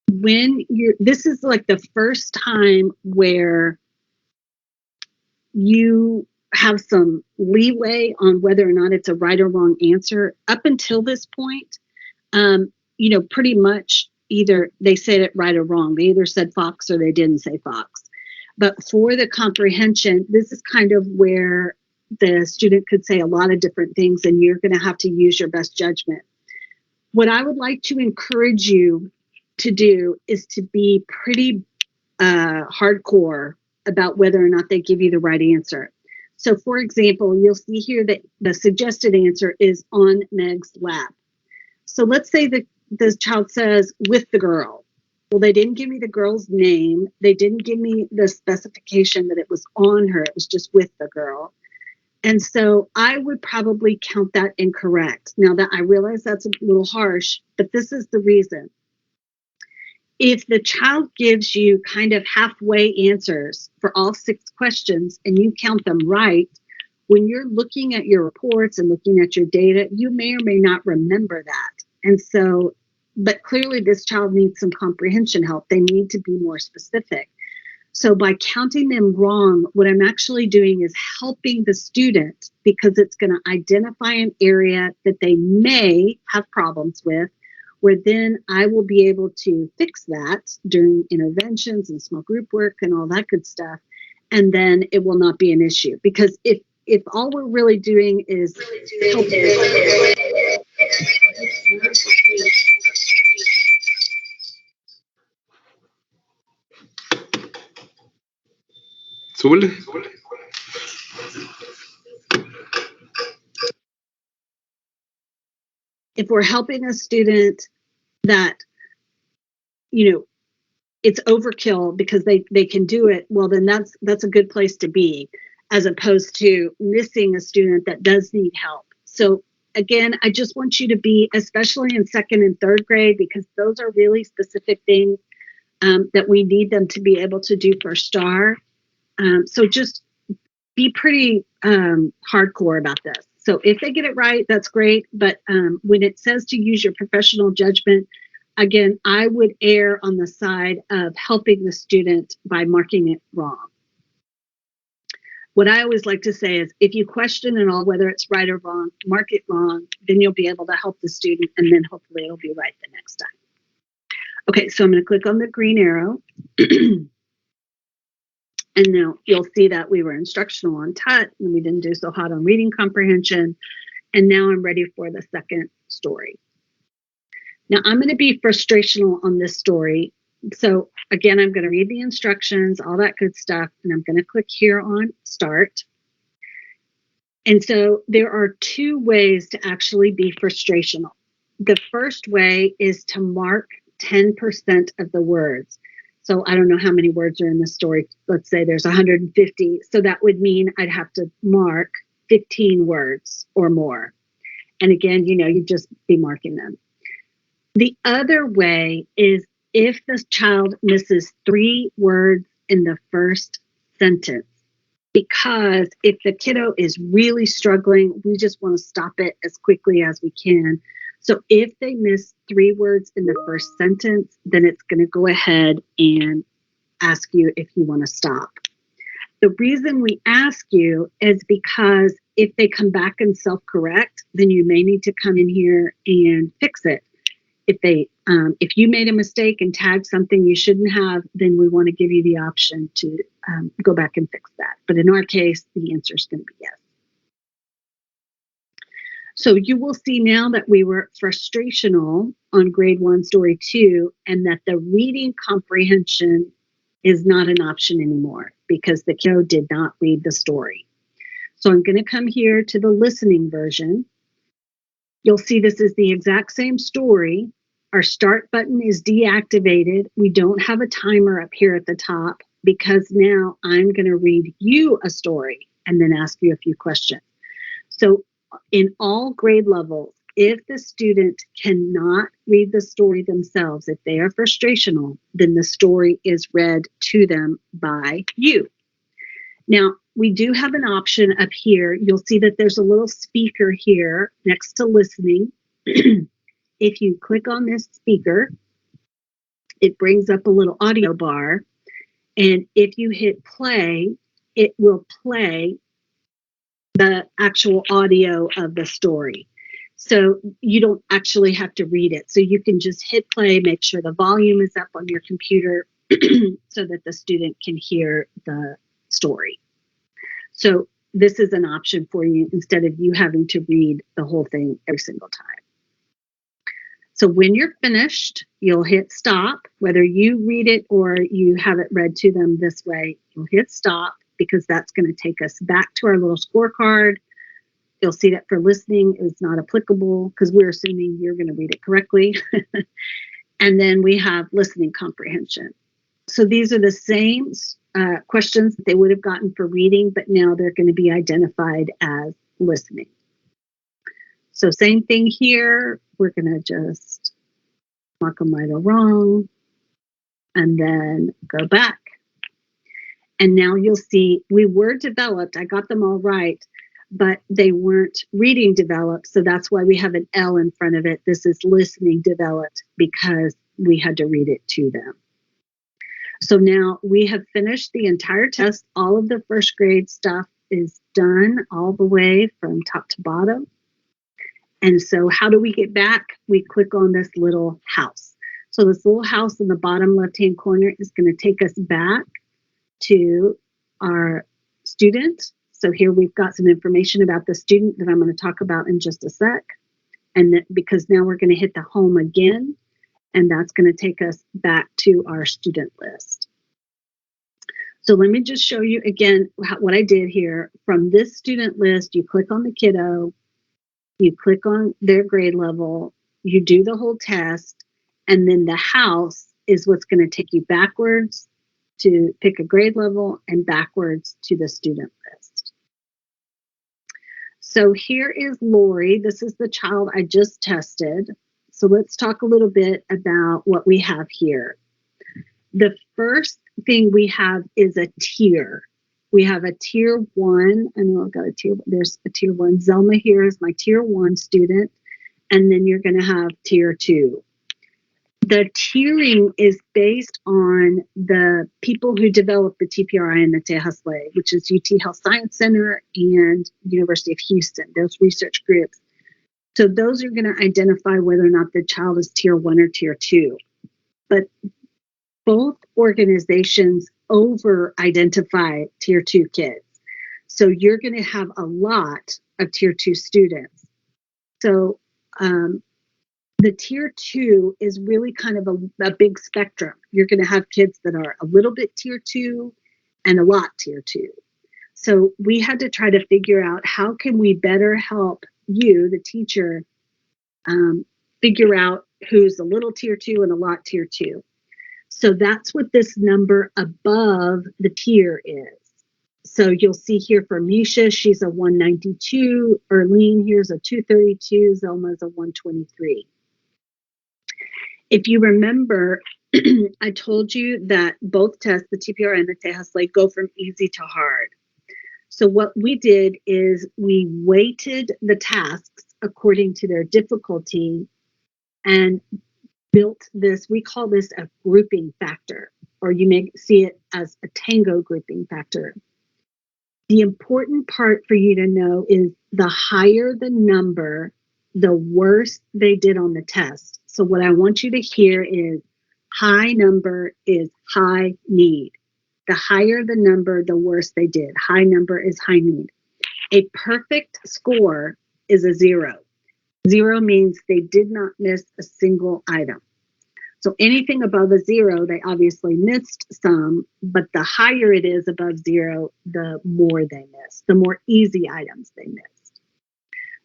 this is like the first time where you have some leeway on whether or not it's a right or wrong answer. Up until this point, pretty much either they said it right or wrong. They either said fox or they didn't say fox. But for the comprehension, this is kind of where the student could say a lot of different things and you're going to have to use your best judgment. What I would like to encourage you to do is to be pretty hardcore about whether or not they give you the right answer. So, for example, you'll see here that the suggested answer is on Meg's lap. So let's say that the child says with the girl. Well, they didn't give me the girl's name. They didn't give me the specification that it was on her. It was just with the girl. And so I would probably count that incorrect. Now that I realize that's a little harsh, but this is the reason. If the child gives you kind of halfway answers for all 6 questions and you count them right, when you're looking at your reports and looking at your data, you may or may not remember that. And so, but clearly this child needs some comprehension help. They need to be more specific. So by counting them wrong, what I'm actually doing is helping the student because it's going to identify an area that they may have problems with, where then I will be able to fix that during interventions and small group work and all that good stuff. And then it will not be an issue. Because if all we're really doing is helping. If we're helping a student that, you know, it's overkill because they can do it, well, then that's a good place to be, as opposed to missing a student that does need help. So again, I just want you to be, especially in second and third grade, because those are really specific things that we need them to be able to do for STAR. So just be pretty hardcore about this. So if they get it right, that's great. But when it says to use your professional judgment, again, I would err on the side of helping the student by marking it wrong. What I always like to say is, if you question at all whether it's right or wrong, mark it wrong, then you'll be able to help the student, and then hopefully it'll be right the next time. Okay, so I'm going to click on the green arrow. And now you'll see that we were instructional on TUT, and we didn't do so hot on reading comprehension. And now I'm ready for the second story. Now I'm going to be frustrational on this story. So again, I'm going to read the instructions, all that good stuff, and I'm going to click here on Start. And so there are two ways to actually be frustrational. The first way is to mark 10% of the words. So I don't know how many words are in this story. Let's say there's 150. So that would mean I'd have to mark 15 words or more. And again, you'd just be marking them. The other way is if the child misses 3 words in the first sentence. Because if the kiddo is really struggling, we just want to stop it as quickly as we can. So if they miss 3 words in the first sentence, then it's going to go ahead and ask you if you want to stop. The reason we ask you is because if they come back and self-correct, then you may need to come in here and fix it. If you made a mistake and tagged something you shouldn't have, then we want to give you the option to go back and fix that. But in our case, the answer is going to be yes. So you will see now that we were frustrational on grade 1, story 2, and that the reading comprehension is not an option anymore because the kiddo did not read the story. So I'm going to come here to the listening version. You'll see this is the exact same story. Our start button is deactivated. We don't have a timer up here at the top because now I'm going to read you a story and then ask you a few questions. So in all grade levels, if the student cannot read the story themselves, if they are frustrational, then the story is read to them by you. Now, we do have an option up here. You'll see that there's a little speaker here next to listening. If you click on this speaker, it brings up a little audio bar. And if you hit play, it will play the actual audio of the story. So you don't actually have to read it. So you can just hit play, make sure the volume is up on your computer so that the student can hear the story. So this is an option for you instead of you having to read the whole thing every single time. So when you're finished, you'll hit stop. Whether you read it or you have it read to them this way, you'll hit stop because that's going to take us back to our little scorecard. You'll see that for listening is not applicable because we're assuming you're going to read it correctly. And then we have listening comprehension. So these are the same questions that they would have gotten for reading, but now they're going to be identified as listening. So same thing here. We're going to just mark them right or wrong and then go back. And now you'll see we were developed. I got them all right, but they weren't reading developed. So that's why we have an L in front of it. This is listening developed because we had to read it to them. So now we have finished the entire test. All of the first grade stuff is done all the way from top to bottom. And so how do we get back? We click on this little house. So this little house in the bottom left-hand corner is going to take us back to our student. So here we've got some information about the student that I'm going to talk about in just a sec. And that because now we're going to hit the home again, and that's going to take us back to our student list. So let me just show you again what I did here. From this student list, you click on the kiddo, You click on their grade level, you do the whole test, and then the house is what's going to take you backwards to pick a grade level and backwards to the student list. So here is Lori. This is the child I just tested. So let's talk a little bit about what we have here. The first thing we have is a tier. We have a tier 1. I know I've got a tier. There's a tier 1. Zelma here is my tier 1 student. And then you're going to have tier 2. The tiering is based on the people who developed the TPRI and the Tejas, which is UT Health Science Center and University of Houston, those research groups. So those are going to identify whether or not the child is tier 1 or tier 2. But both organizations over-identify tier 2 kids. So you're going to have a lot of tier 2 students. So the tier 2 is really kind of a big spectrum. You're going to have kids that are a little bit tier 2 and a lot tier 2. So we had to try to figure out how can we better help you, the teacher, figure out who's a little tier 2 and a lot tier 2. So that's what this number above the tier is. So you'll see here for Misha, she's a 192. Erlene here's a 232. Zelma's a 123. If you remember, I told you that both tests, the TPR and the Tejas, go from easy to hard. So what we did is we weighted the tasks according to their difficulty and built this, we call this a grouping factor, or you may see it as a tango grouping factor. The important part for you to know is the higher the number, the worse they did on the test. So what I want you to hear is high number is high need. The higher the number, the worse they did. High number is high need. A perfect score is a 0. 0 means they did not miss a single item. So anything above a 0, they obviously missed some, but the higher it is above 0, the more they missed, the more easy items they missed.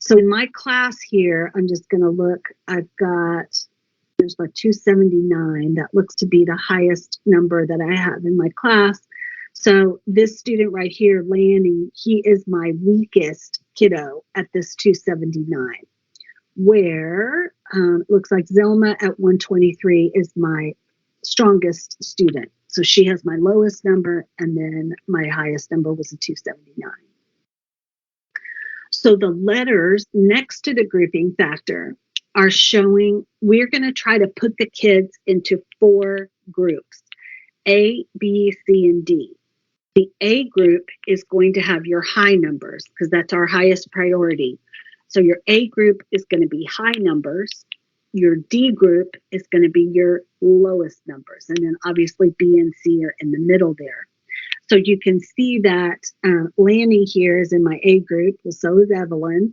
So in my class here, I'm just going to look, there's about 279. That looks to be the highest number that I have in my class. So this student right here, Lanny, he is my weakest kiddo at this 279. Where it looks like Zelma at 123 is my strongest student. So she has my lowest number, and then my highest number was a 279. So the letters next to the grouping factor are showing we're going to try to put the kids into 4 groups, A, B, C, and D. The A group is going to have your high numbers because that's our highest priority. So your A group is going to be high numbers. Your D group is going to be your lowest numbers. And then obviously B and C are in the middle there. So you can see that Lanny here is in my A group. Well, so is Evelyn.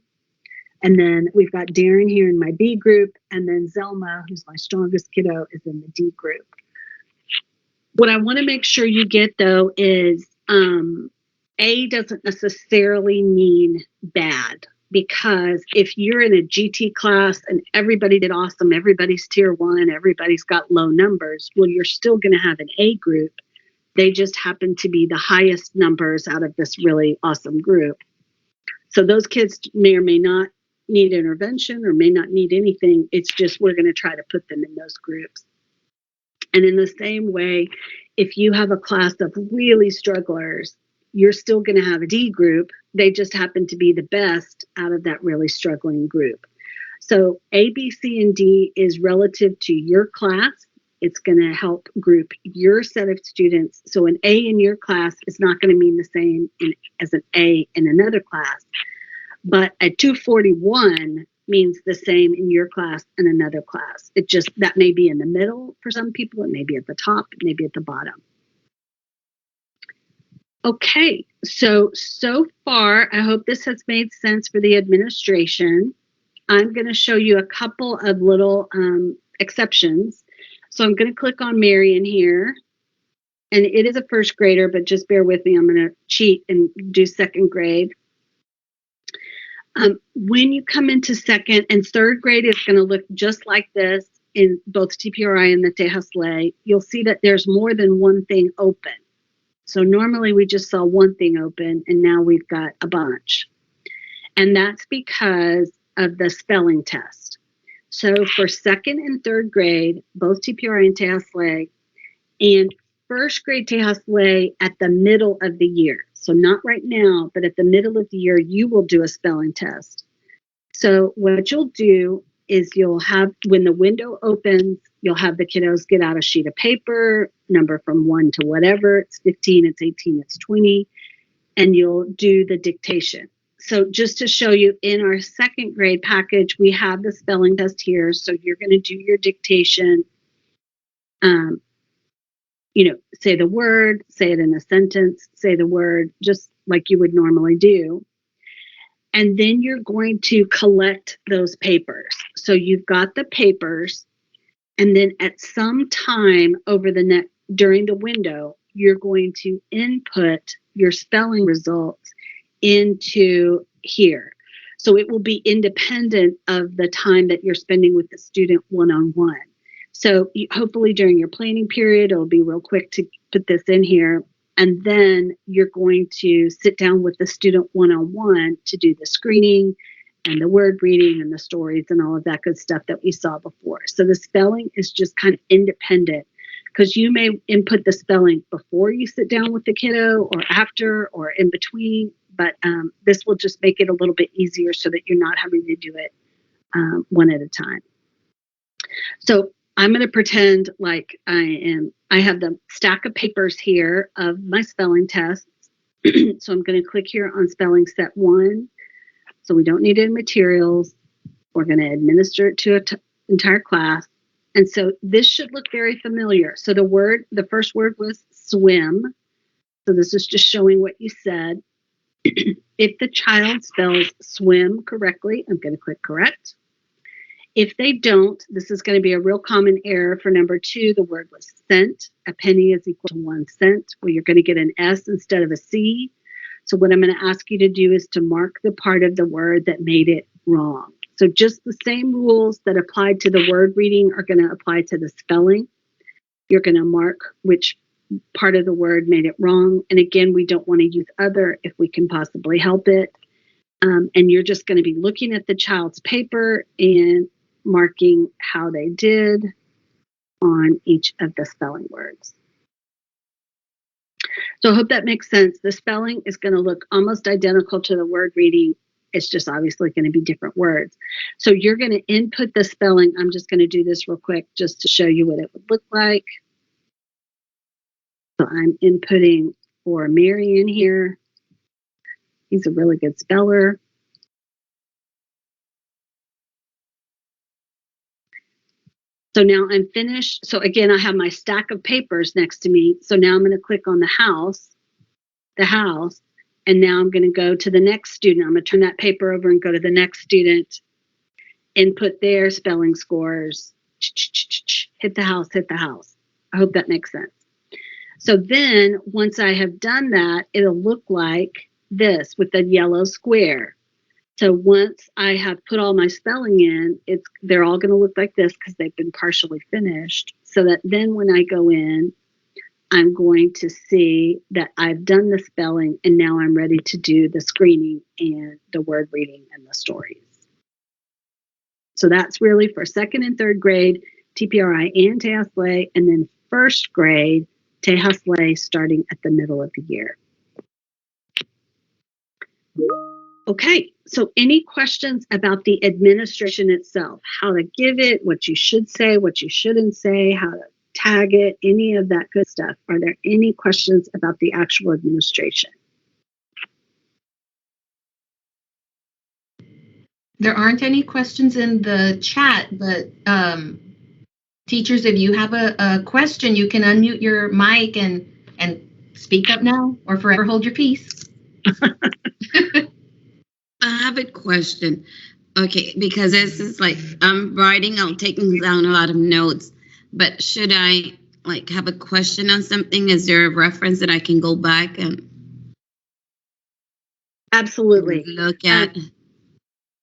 And then we've got Darren here in my B group. And then Zelma, who's my strongest kiddo, is in the D group. What I want to make sure you get, though, is A doesn't necessarily mean bad. Because if you're in a GT class and everybody did awesome, everybody's tier 1, everybody's got low numbers, well, you're still going to have an A group. They just happen to be the highest numbers out of this really awesome group. So those kids may or may not need intervention or may not need anything. It's just we're going to try to put them in those groups. And in the same way, if you have a class of really strugglers, you're still going to have a D group. They just happen to be the best out of that really struggling group. So A, B, C, and D is relative to your class. It's going to help group your set of students. So an A in your class is not going to mean the same as an A in another class. But a 241 means the same in your class and another class. It just, that may be in the middle for some people. It may be at the top. It may be at the bottom. Okay, so far, I hope this has made sense for the administration. I'm going to show you a couple of little exceptions. So I'm going to click on Marion here, and it is a first grader, but just bear with me. I'm going to cheat and do second grade. When you come into second and third grade, it's going to look just like this in both TPRI and the Tejas Ley. You'll see that there's more than one thing open. So normally we just saw one thing open, and now we've got a bunch. And that's because of the spelling test. So for second and third grade, both TPRI and Tejas Ley, and first grade Tejas Ley at the middle of the year. So not right now, but at the middle of the year, you will do a spelling test. So what you'll do is you'll have, when the window opens, you'll have the kiddos get out a sheet of paper, number from 1 to whatever. It's 15, it's 18, it's 20, and you'll do the dictation. So just to show you, in our second grade package, we have the spelling test here. So you're going to do your dictation. Say the word, say it in a sentence, say the word just like you would normally do. And then you're going to collect those papers. So you've got the papers, and then at some time during the window, you're going to input your spelling results into here. So it will be independent of the time that you're spending with the student one-on-one. So hopefully during your planning period, it'll be real quick to put this in here. And then you're going to sit down with the student one-on-one to do the screening and the word reading and the stories and all of that good stuff that we saw before. So the spelling is just kind of independent, because you may input the spelling before you sit down with the kiddo or after or in between. But this will just make it a little bit easier so that you're not having to do it one at a time. So I'm going to pretend like I have the stack of papers here of my spelling tests. So I'm going to click here on spelling set 1. So we don't need any materials. We're going to administer it to an entire class. And so this should look very familiar. So the first word was swim. So this is just showing what you said. If the child spells swim correctly, I'm going to click correct. If they don't, this is going to be a real common error for number 2. The word was cent. A penny is equal to 1 cent. Well, you're going to get an S instead of a C. So what I'm going to ask you to do is to mark the part of the word that made it wrong. So just the same rules that applied to the word reading are going to apply to the spelling. You're going to mark which part of the word made it wrong. And again, we don't want to use other if we can possibly help it. And you're just going to be looking at the child's paper and marking how they did on each of the spelling words. So I hope that makes sense. The spelling is going to look almost identical to the word reading. It's just obviously going to be different words. So you're going to input the spelling. I'm just going to do this real quick just to show you what it would look like. So I'm inputting for Mary in here. He's a really good speller. So now I'm finished. So again, I have my stack of papers next to me. So now I'm going to click on the house, and now I'm going to go to the next student. I'm going to turn that paper over and go to the next student, input their spelling scores, hit the house. I hope that makes sense. So then once I have done that, it'll look like this with the yellow square. So once I have put all my spelling in, they're all going to look like this because they've been partially finished. So that then when I go in, I'm going to see that I've done the spelling, and now I'm ready to do the screening and the word reading and the stories. So that's really for second and third grade, TPRI and Tejas Ley, and then first grade, Tejas Ley starting at the middle of the year. Okay, so any questions about the administration itself? How to give it, what you should say, what you shouldn't say, how to tag it, any of that good stuff. Are there any questions about the actual administration? There aren't any questions in the chat, but teachers, if you have a question, you can unmute your mic and speak up now or forever hold your peace. I have a question. Okay, because this is like I'm taking down a lot of notes, but should I have a question on something? Is there a reference that I can go back and absolutely look at?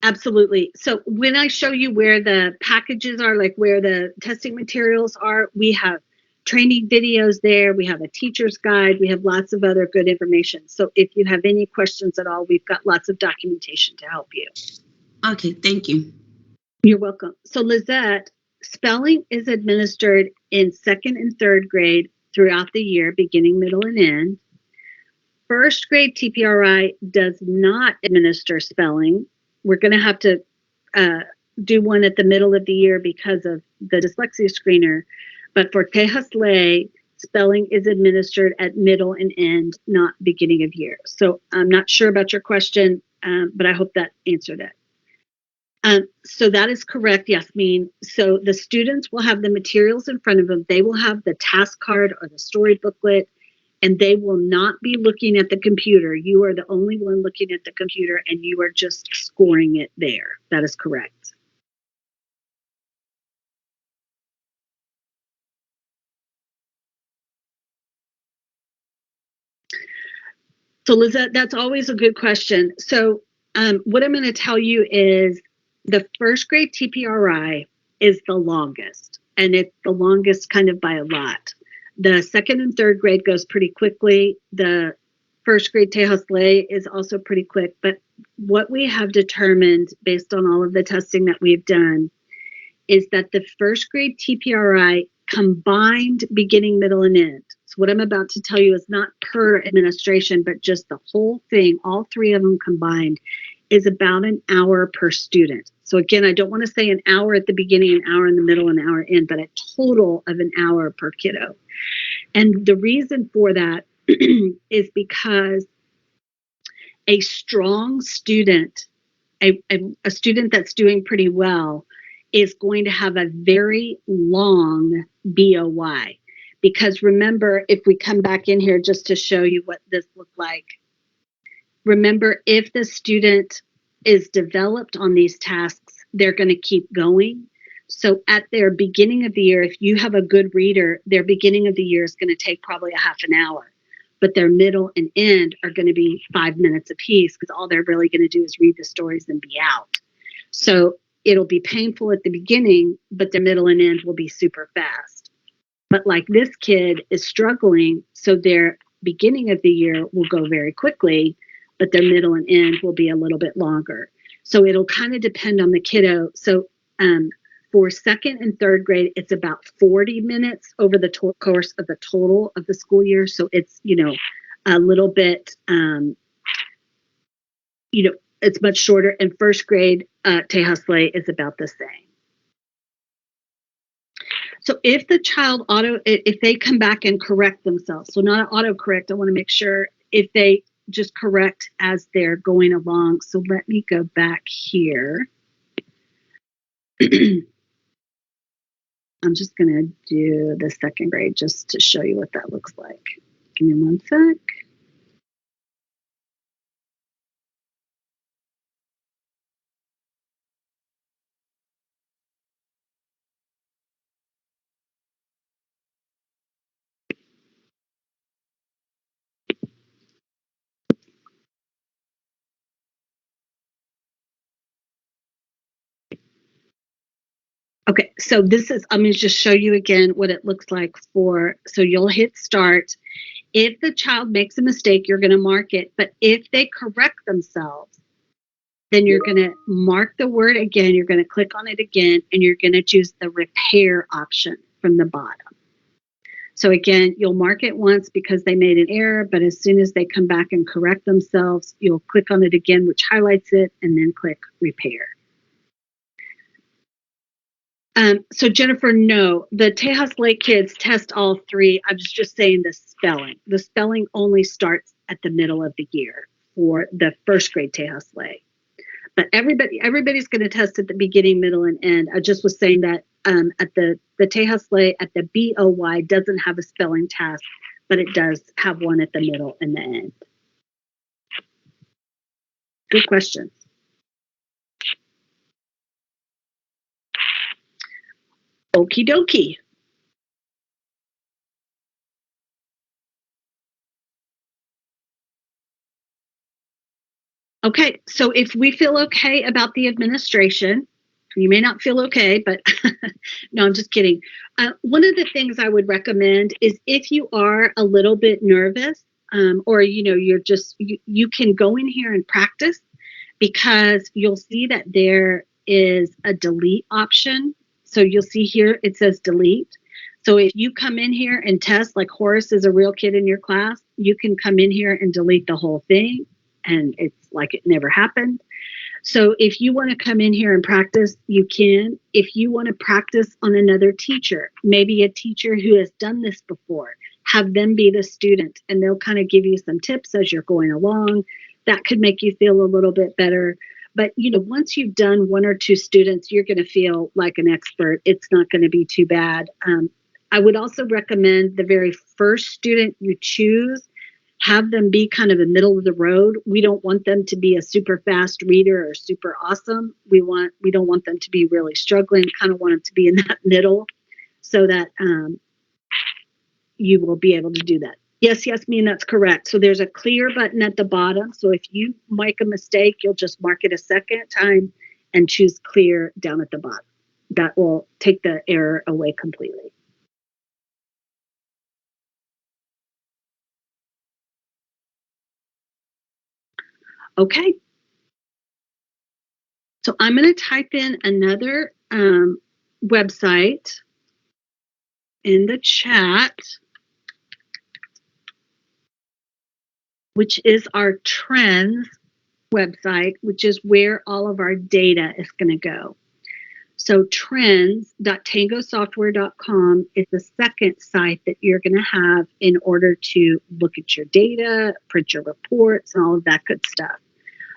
Absolutely. So when I show you where the packages are, like where the testing materials are, we have training videos there. We have a teacher's guide. We have lots of other good information. So if you have any questions at all, we've got lots of documentation to help you. Okay, thank you. You're welcome. So Lizette, spelling is administered in second and third grade throughout the year, beginning, middle, and end. First grade TPRI does not administer spelling. We're going to have to do one at the middle of the year because of the dyslexia screener. But for Tejas Ley, spelling is administered at middle and end, not beginning of year. So I'm not sure about your question, but I hope that answered it. So that is correct, Yasmin. So the students will have the materials in front of them. They will have the task card or the story booklet, and they will not be looking at the computer. You are the only one looking at the computer, and you are just scoring it there. That is correct. So Lizette, that's always a good question. So what I'm going to tell you is the first grade TPRI is the longest, and it's the longest kind of by a lot. The second and third grade goes pretty quickly. The first grade Tejas Ley is also pretty quick, but what we have determined based on all of the testing that we've done is that the first grade TPRI combined beginning, middle, and end. So what I'm about to tell you is not per administration, but just the whole thing, all three of them combined, is about an hour per student. So again, I don't want to say an hour at the beginning, an hour in the middle, an hour in, but a total of an hour per kiddo. And the reason for that is because a strong student, a student that's doing pretty well, is going to have a very long BOY. Because remember, if we come back in here just to show you what this looked like, remember, if the student is developed on these tasks, they're going to keep going. So at their beginning of the year, if you have a good reader, their beginning of the year is going to take probably a half an hour. But their middle and end are going to be 5 minutes apiece because all they're really going to do is read the stories and be out. So it'll be painful at the beginning, but their middle and end will be super fast. But like this kid is struggling, so their beginning of the year will go very quickly, but their middle and end will be a little bit longer. So it'll kind of depend on the kiddo. So for second and third grade, it's about 40 minutes over the course of the total of the school year. So it's, a little bit, it's much shorter. And first grade, Tejas Ley is about the same. So if the child if they come back and correct themselves, so not an autocorrect, I want to make sure if they just correct as they're going along. So let me go back here. I'm just going to do the second grade just to show you what that looks like. Give me one sec. Okay, so I'm going to just show you again what it looks like so you'll hit start. If the child makes a mistake, you're going to mark it. But if they correct themselves, then you're going to mark the word again. You're going to click on it again, and you're going to choose the repair option from the bottom. So again, you'll mark it once because they made an error, but as soon as they come back and correct themselves, you'll click on it again, which highlights it, and then click repair. So Jennifer, no, the Tejas Ley kids test all three. I was just saying the spelling. The spelling only starts at the middle of the year for the first grade Tejas Ley. But everybody's going to test at the beginning, middle, and end. I just was saying that at the Tejas Ley at the BOY doesn't have a spelling task, but it does have one at the middle and the end. Good question. Okie dokie. Okay, so if we feel okay about the administration, you may not feel okay, but no, I'm just kidding. One of the things I would recommend is if you are a little bit nervous, or you're just you can go in here and practice, because you'll see that there is a delete option. So you'll see here it says delete. So if you come in here and test, like Horace is a real kid in your class, you can come in here and delete the whole thing, and it's like it never happened. So if you want to come in here and practice, you can. If you want to practice on another teacher, maybe a teacher who has done this before, have them be the student, and they'll kind of give you some tips as you're going along. That could make you feel a little bit better. But, once you've done one or two students, you're going to feel like an expert. It's not going to be too bad. I would also recommend the very first student you choose, have them be kind of a middle of the road. We don't want them to be a super fast reader or super awesome. We don't want them to be really struggling. Kind of want them to be in that middle, so that you will be able to do that. Yes, Yasmin, that's correct. So there's a clear button at the bottom. So if you make a mistake, you'll just mark it a second time and choose clear down at the bottom. That will take the error away completely. Okay. So I'm going to type in another website in the chat, which is our trends website, which is where all of our data is going to go. So trends.tangosoftware.com is the second site that you're going to have in order to look at your data, print your reports, and all of that good stuff.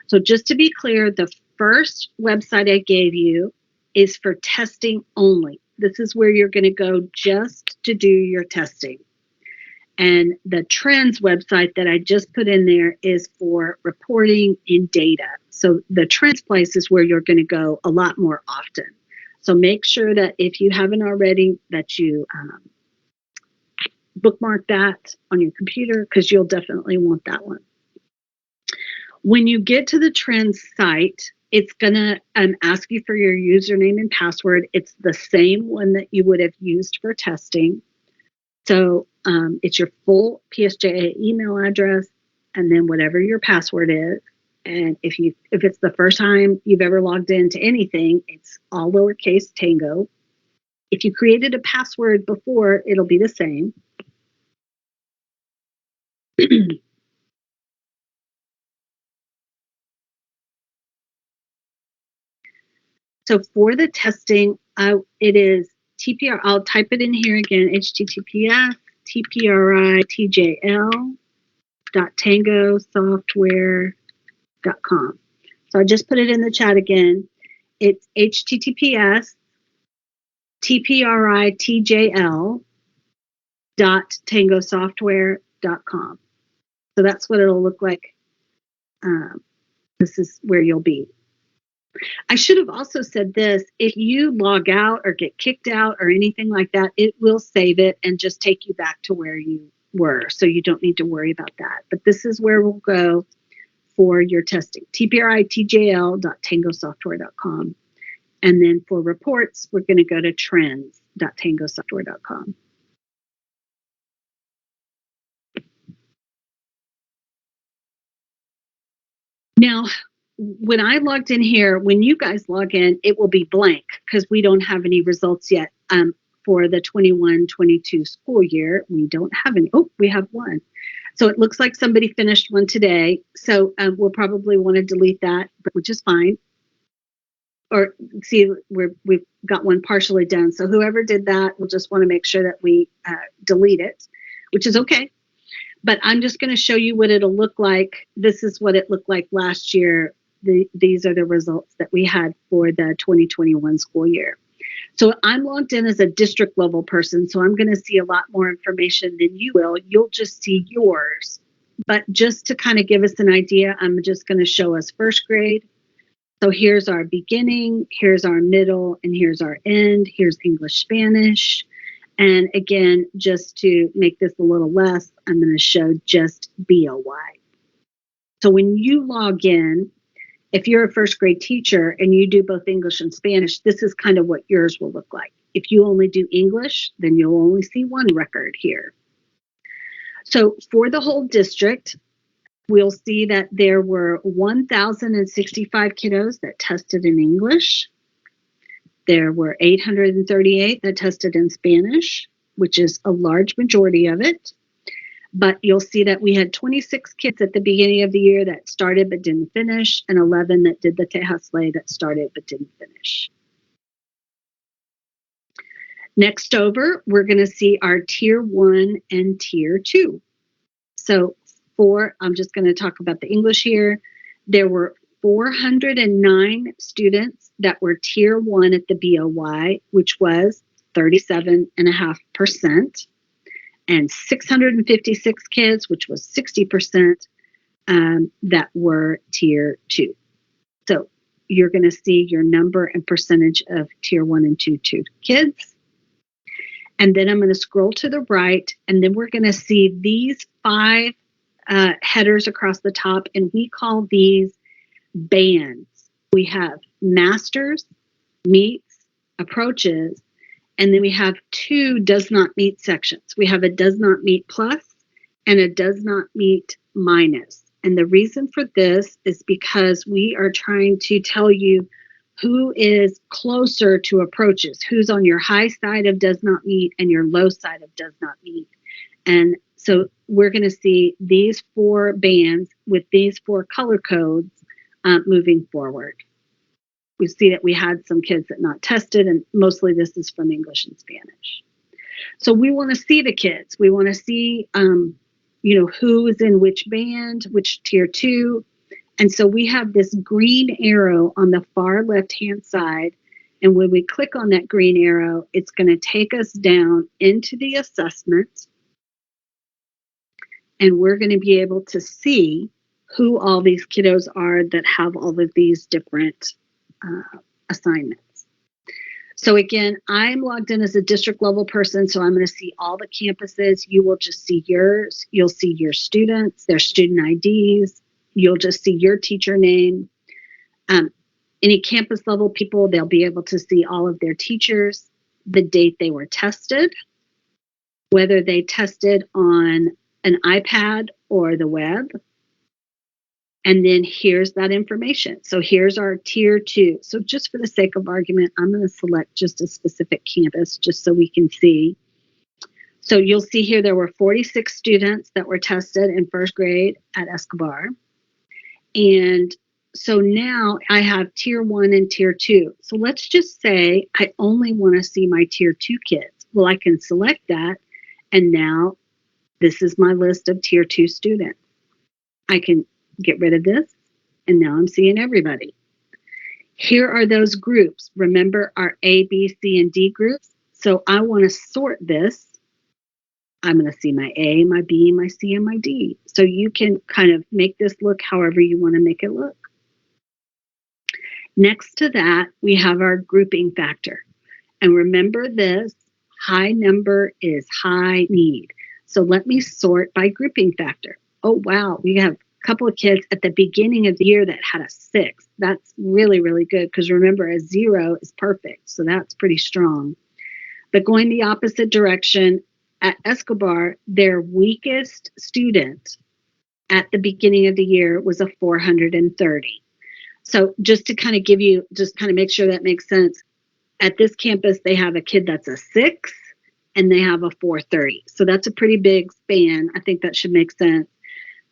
So just to be clear, the first website I gave you is for testing only. This is where you're going to go just to do your testing. And the trends website that I just put in there is for reporting in data. So the trends place is where you're going to go a lot more often. So make sure that if you haven't already, that you bookmark that on your computer, because you'll definitely want that one. When you get to the trends site, it's going to ask you for your username and password. It's the same one that you would have used for testing. So it's your full PSJA email address, and then whatever your password is. And if it's the first time you've ever logged into anything, it's all lowercase Tango. If you created a password before, it'll be the same. So for the testing, it is TPR. I'll type it in here again, https tpri.tangosoftware.com. So I just put it in the chat again. It's https tpri.tangosoftware.com. So that's what it'll look like. This is where you'll be. I should have also said this. If you log out or get kicked out or anything like that, it will save it and just take you back to where you were. So you don't need to worry about that. But this is where we'll go for your testing. tpri.tjl.tangosoftware.com. And then for reports, we're going to go to trends.tangosoftware.com. Now, when I logged in here, when you guys log in, it will be blank because we don't have any results yet for the 21-22 school year. We don't have any. Oh, we have one. So it looks like somebody finished one today. So we'll probably want to delete that, which is fine. Or see, we've got one partially done. So whoever did that, we'll just want to make sure that we delete it, which is okay. But I'm just going to show you what it'll look like. This is what it looked like last year. These are the results that we had for the 2021 school year. So I'm logged in as a district level person, so I'm going to see a lot more information than you will. You'll just see yours. But just to kind of give us an idea, I'm just going to show us first grade. So here's our beginning, here's our middle, and here's our end. Here's English, Spanish. And again, just to make this a little less, I'm going to show just BOY. So when you log in, If you're a first grade teacher and you do both English and Spanish, this is kind of what yours will look like. If you only do English, then you'll only see one record here. So for the whole district, we'll see that there were 1,065 kiddos that tested in English. There were 838 that tested in Spanish, which is a large majority of it. But you'll see that we had 26 kids at the beginning of the year that started but didn't finish, and 11 that did the Tejas Ley that started but didn't finish. Next over, we're going to see our Tier 1 and Tier 2. So I'm just going to talk about the English here. There were 409 students that were Tier 1 at the BOY, which was 37.5%, and 656 kids, which was 60%, that were Tier 2. So you're going to see your number and percentage of Tier 1 and 2 kids. And then I'm going to scroll to the right, and then we're going to see these 5 headers across the top, and we call these bands. We have masters, meets, approaches, and then we have 2 does not meet sections. We have a does not meet plus and a does not meet minus. And the reason for this is because we are trying to tell you who is closer to approaches, who's on your high side of does not meet and your low side of does not meet. And so we're going to see these 4 bands with these 4 color codes moving forward. We see that we had some kids that not tested, and mostly this is from English and Spanish. So we want to see the kids. We want to see, who is in which band, which Tier 2. And so we have this green arrow on the far left-hand side. And when we click on that green arrow, it's going to take us down into the assessment. And we're going to be able to see who all these kiddos are that have all of these different assignments. So again, I'm logged in as a district level person, so I'm going to see all the campuses. You will just see yours. You'll see your students, their student IDs. You'll just see your teacher name. Any campus level people, they'll be able to see all of their teachers, the date they were tested, whether they tested on an iPad or the web. And then here's that information. So here's our Tier 2. So just for the sake of argument, I'm going to select just a specific campus just so we can see. So you'll see here there were 46 students that were tested in first grade at Escobar. And so now I have Tier 1 and Tier 2. So let's just say I only want to see my Tier 2 kids. Well, I can select that. And now this is my list of Tier 2 students. I can get rid of this. And now I'm seeing everybody. Here are those groups. Remember our A, B, C, and D groups. So I want to sort this. I'm going to see my A, my B, my C, and my D. So you can kind of make this look however you want to make it look. Next to that, we have our grouping factor. And remember this, high number is high need. So let me sort by grouping factor. Oh, wow, we have a couple of kids at the beginning of the year that had a 6. That's really, really good because remember, a 0 is perfect. So that's pretty strong. But going the opposite direction, at Escobar, their weakest student at the beginning of the year was a 430. So just to kind of give you, just kind of make sure that makes sense, at this campus, they have a kid that's a 6 and they have a 430. So that's a pretty big span. I think that should make sense.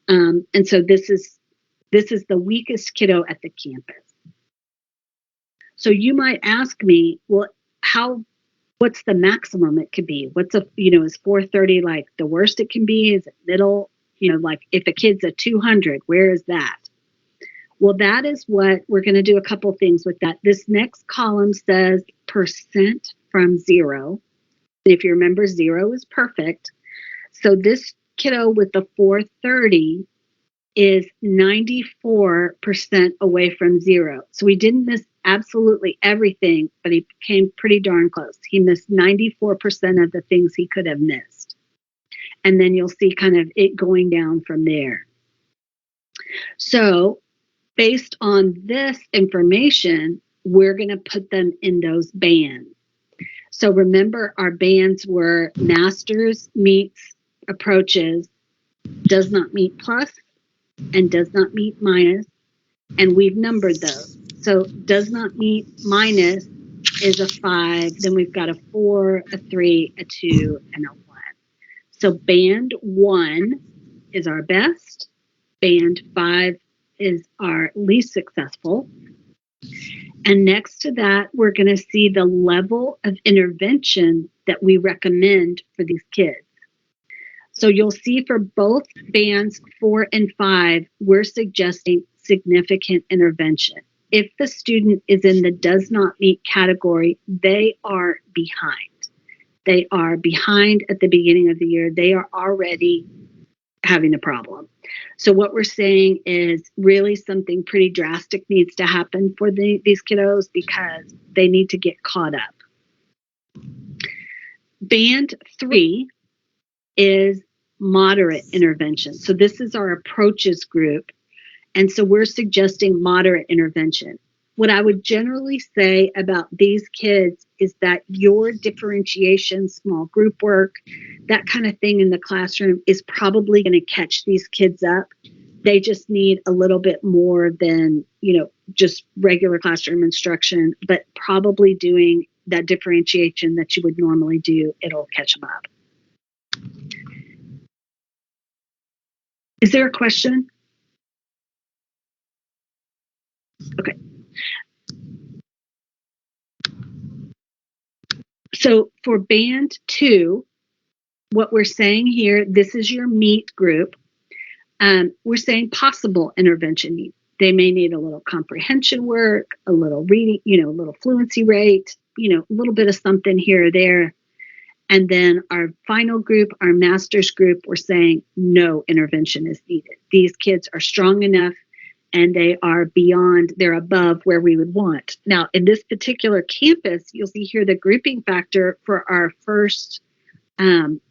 And so this is the weakest kiddo at the campus. So you might ask me, well, what's the maximum it could be? Is 430 like the worst it can be? Is it middle? Like if a kid's a 200, where is that? Well, that is what we're going to do a couple things with that. This next column says percent from 0. And if you remember, 0 is perfect. So this kiddo with the 430 is 94% away from 0. So we didn't miss absolutely everything, but he came pretty darn close. He missed 94% of the things he could have missed. And then you'll see kind of it going down from there. So based on this information, we're going to put them in those bands. So remember, our bands were masters meets approaches, does not meet plus, and does not meet minus, and we've numbered those. So does not meet minus is a 5, then we've got a 4, a 3, a 2, and a 1. So band 1 is our best, band 5 is our least successful. And next to that, we're going to see the level of intervention that we recommend for these kids. So you'll see for both bands 4 and 5, we're suggesting significant intervention. If the student is in the does not meet category, they are behind. They are behind at the beginning of the year. They are already having a problem. So what we're saying is really something pretty drastic needs to happen for these kiddos because they need to get caught up. Band 3 is moderate intervention. So this is our approaches group. And so we're suggesting moderate intervention. What I would generally say about these kids is that your differentiation, small group work, that kind of thing in the classroom is probably going to catch these kids up. They just need a little bit more than, just regular classroom instruction, but probably doing that differentiation that you would normally do, it'll catch them up. Is there a question? Okay. So for band 2, what we're saying here, this is your meet group. We're saying possible intervention needs. They may need a little comprehension work, a little reading, a little fluency rate, a little bit of something here or there. And then our final group, our master's group, we're saying no intervention is needed. These kids are strong enough and they are beyond, they're above where we would want. Now, in this particular campus, you'll see here the grouping factor for our first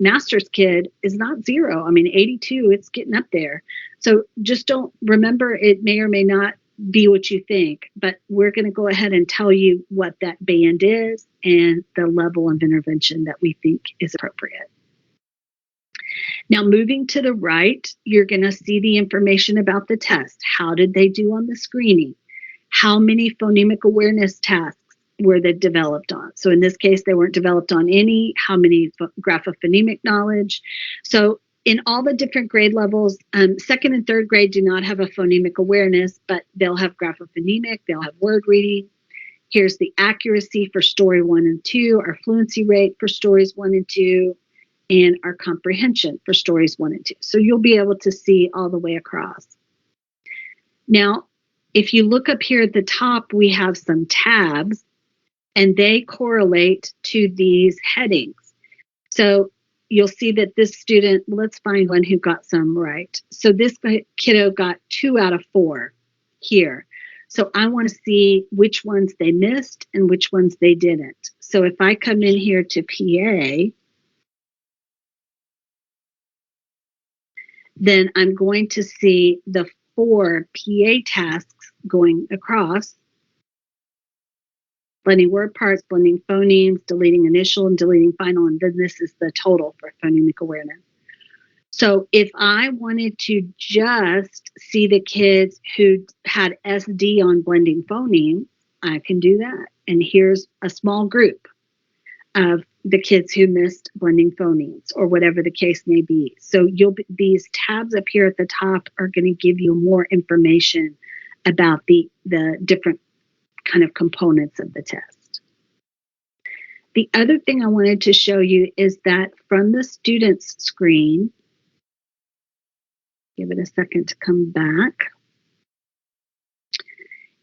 master's kid is not 0. I mean, 82, it's getting up there. So just don't remember, it may or may not be what you think, but we're going to go ahead and tell you what that band is and the level of intervention that we think is appropriate. Now, moving to the right, you're going to see the information about the test. How did they do on the screening? How many phonemic awareness tasks were they developed on? So in this case, they weren't developed on any. How many graphophonemic knowledge? So in all the different grade levels, second and third grade do not have a phonemic awareness, but they'll have graphophonemic, they'll have word reading. Here's the accuracy for story 1 and 2, our fluency rate for stories 1 and 2, and our comprehension for stories 1 and 2. So you'll be able to see all the way across. Now, if you look up here at the top, we have some tabs, and they correlate to these headings. So you'll see that this student, let's find one who got some right. So this kiddo got 2 out of 4 here. So I want to see which ones they missed and which ones they didn't. So if I come in here to PA, then I'm going to see the 4 PA tasks going across. Blending word parts, blending phonemes, deleting initial and deleting final, and then this is the total for phonemic awareness. So if I wanted to just see the kids who had SD on blending phonemes, I can do that. And here's a small group of the kids who missed blending phonemes or whatever the case may be. So these tabs up here at the top are going to give you more information about the different kind of components of the test. The other thing I wanted to show you is that from the student's screen, give it a second to come back.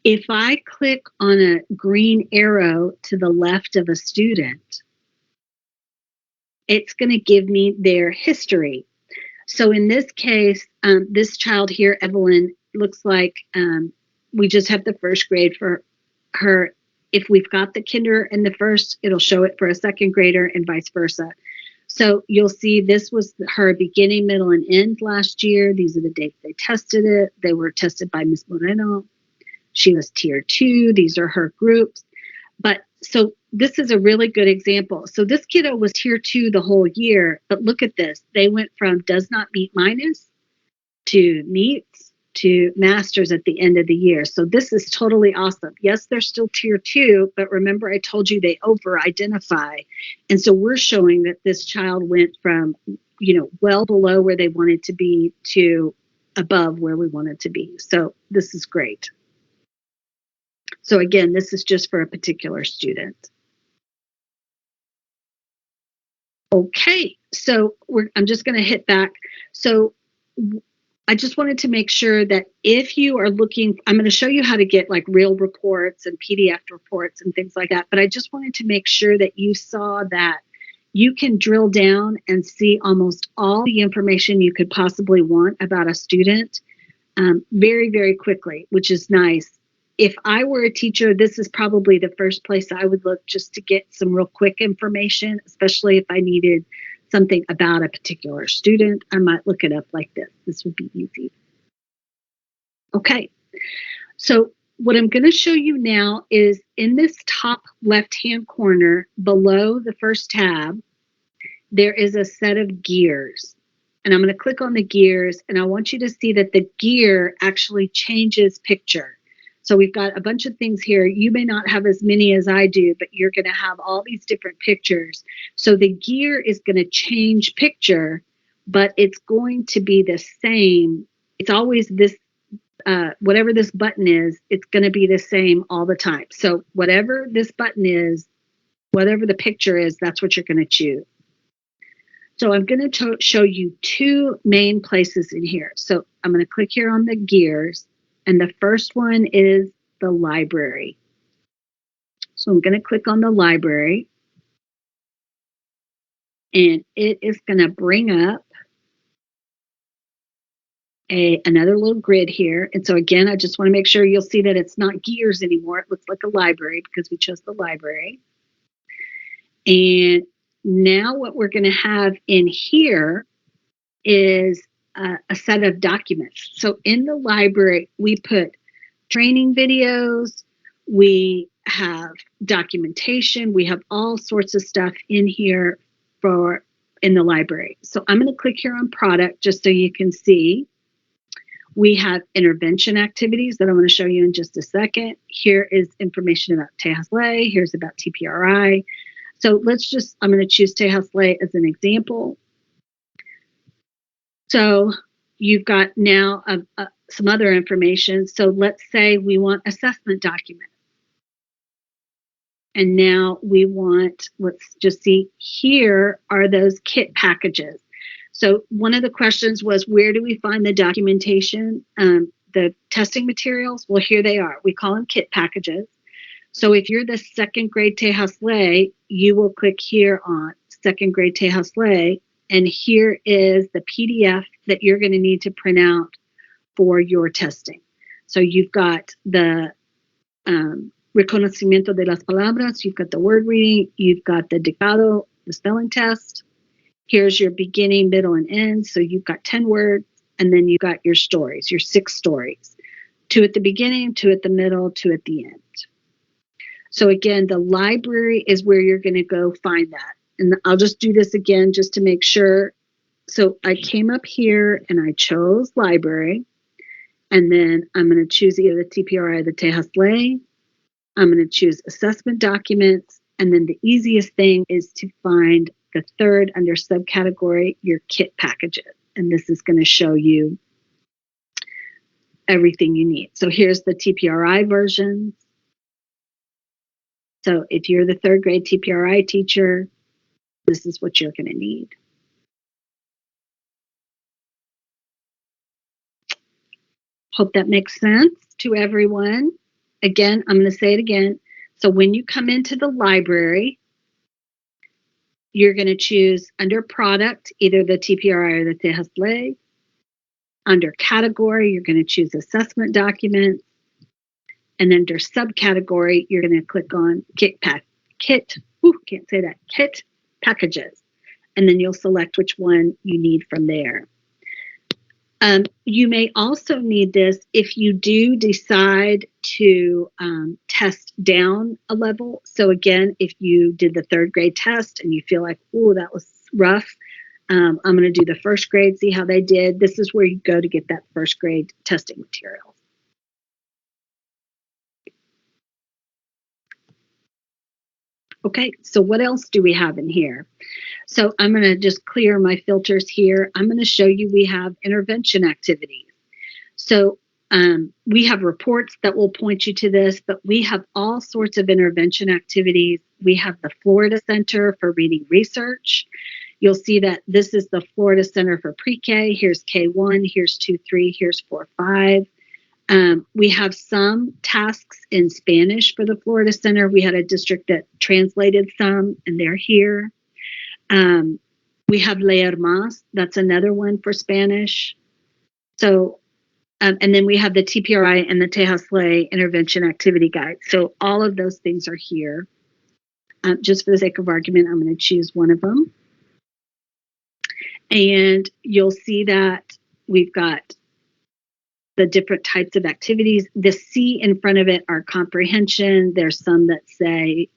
If I click on a green arrow to the left of a student, it's going to give me their history. So in this case, this child here, Evelyn, looks like we just have the first grade for her. If we've got the kinder in the first, it'll show it for a second grader and vice versa. So you'll see this was her beginning, middle, and end last year. These are the dates they tested it. They were tested by Ms. Moreno. She was tier 2. These are her groups. But so this is a really good example. So this kiddo was tier 2 the whole year, but look at this. They went from does not meet minus to meets to masters at the end of the year. So this is totally awesome. Yes, they're still tier 2, but remember I told you they over identify. And so we're showing that this child went from, well below where they wanted to be to above where we wanted to be. So this is great. So again, this is just for a particular student. Okay, so I'm just going to hit back. So I just wanted to make sure that if you are looking, I'm going to show you how to get like real reports and PDF reports and things like that. But I just wanted to make sure that you saw that you can drill down and see almost all the information you could possibly want about a student very, very quickly, which is nice. If I were a teacher, this is probably the first place I would look just to get some real quick information, especially if I needed something about a particular student. I might look it up like this. This would be easy. Okay, so what I'm going to show you now is in this top left-hand corner below the first tab, there is a set of gears. And I'm going to click on the gears, and I want you to see that the gear actually changes picture. So we've got a bunch of things here. You may not have as many as I do, but you're going to have all these different pictures. So the gear is going to change picture, but it's going to be the same. It's always this, whatever this button is, it's going to be the same all the time. So whatever this button is, whatever the picture is, that's what you're going to choose. So I'm going to show you two main places in here. So I'm going to click here on the gears, and the first one is the library. So I'm going to click on the library, and it is going to bring up another little grid here. And so again, I just want to make sure you'll see that it's not gears anymore. It looks like a library because we chose the library. And now what we're going to have in here is a set of documents. So in the library, we put training videos, we have documentation, we have all sorts of stuff in here in the library. So I'm going to click here on product just so you can see. We have intervention activities that I'm going to show you in just a second. Here is information about Tejas Ley. Here's about TPRI. So I'm going to choose Tejas Ley as an example. So you've got now some other information. So let's say we want assessment documents. And now we want, let's just see, here are those kit packages. So one of the questions was, where do we find the documentation, the testing materials? Well, here they are. We call them kit packages. So if you're the second grade Tejas Ley, you will click here on second grade Tejas Ley, and here is the PDF that you're going to need to print out for your testing. So you've got the reconocimiento de las palabras, you've got the word reading, you've got the dictado, the spelling test. Here's your beginning, middle, and end. So you've got 10 words, and then you've got your stories, your 6 stories. 2 at the beginning, 2 at the middle, 2 at the end. So again, the library is where you're going to go find that. And I'll just do this again just to make sure. So I came up here and I chose library. And then I'm going to choose either the TPRI or the Tejas Ley. I'm going to choose assessment documents. And then the easiest thing is to find the third under subcategory, your kit packages. And this is going to show you everything you need. So here's the TPRI versions. So if you're the 3rd grade TPRI teacher, this is what you're going to need. Hope that makes sense to everyone. Again, I'm going to say it again. So when you come into the library, you're going to choose under product, either the TPRI or the Tejas Ley. Under category, you're going to choose assessment documents. And under subcategory, you're going to click on kit packages. And then you'll select which one you need from there. You may also need this if you do decide to test down a level. So again, if you did the 3rd grade test and you feel like, oh, that was rough, I'm going to do the 1st grade, see how they did. This is where you go to get that 1st grade testing material. Okay, so what else do we have in here? So I'm going to just clear my filters here. I'm going to show you we have intervention activities. So we have reports that will point you to this, but we have all sorts of intervention activities. We have the Florida Center for Reading Research. You'll see that this is the Florida Center for Pre-K. Here's K1, here's 2-3, here's 4-5. We have some tasks in Spanish for the Florida Center. We had a district that translated some, and they're here. We have Leer Más. That's another one for Spanish. So, and then we have the TPRI and the Tejas Ley Intervention Activity Guide. So all of those things are here. Just for the sake of argument, I'm going to choose one of them. And you'll see that we've got the different types of activities. The C in front of it are comprehension. There's some that say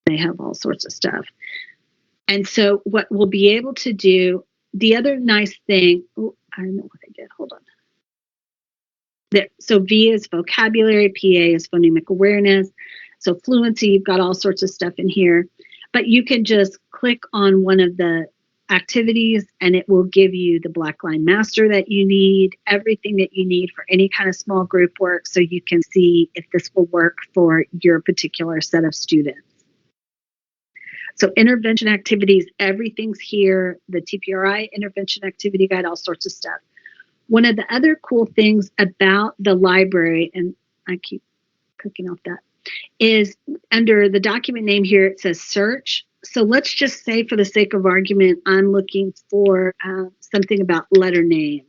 they have all sorts of stuff. And so what we'll be able to do, the other nice thing, I don't know what I did, hold on. So V is vocabulary, PA is phonemic awareness. So fluency, you've got all sorts of stuff in here. But you can just click on one of the activities and it will give you the Black Line Master that you need, everything that you need for any kind of small group work, so you can see if this will work for your particular set of students. So intervention activities, everything's here, the TPRI intervention activity guide, all sorts of stuff. One of the other cool things about the library, and I keep clicking off that, is under the document name here, it says search. So let's just say, for the sake of argument, I'm looking for something about letter names.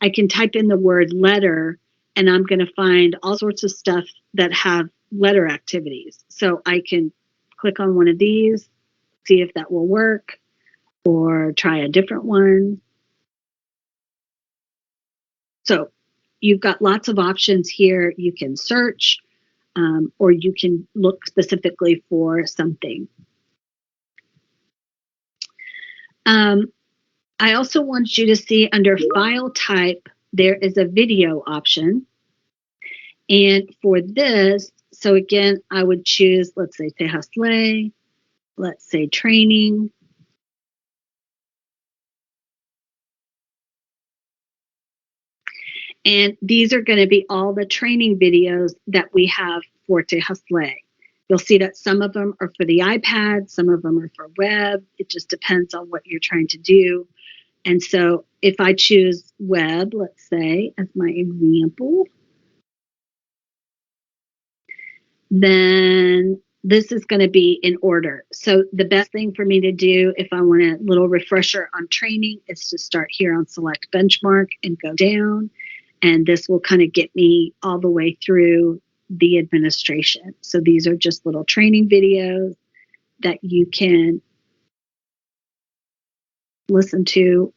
I can type in the word letter, and I'm going to find all sorts of stuff that have letter activities. So I can click on one of these, see if that will work, or try a different one. So you've got lots of options here. You can search, or you can look specifically for something. I also want you to see under file type, there is a video option. And for this, so again, I would choose, let's say Tejas Ley, let's say training. And these are going to be all the training videos that we have for Tejas Ley. You'll see that some of them are for the iPad, some of them are for web. It just depends on what you're trying to do. And so if I choose web, let's say, as my example, then this is going to be in order. So the best thing for me to do if I want a little refresher on training is to start here on select benchmark and go down. And this will kind of get me all the way through the administration. So these are just little training videos that you can listen to.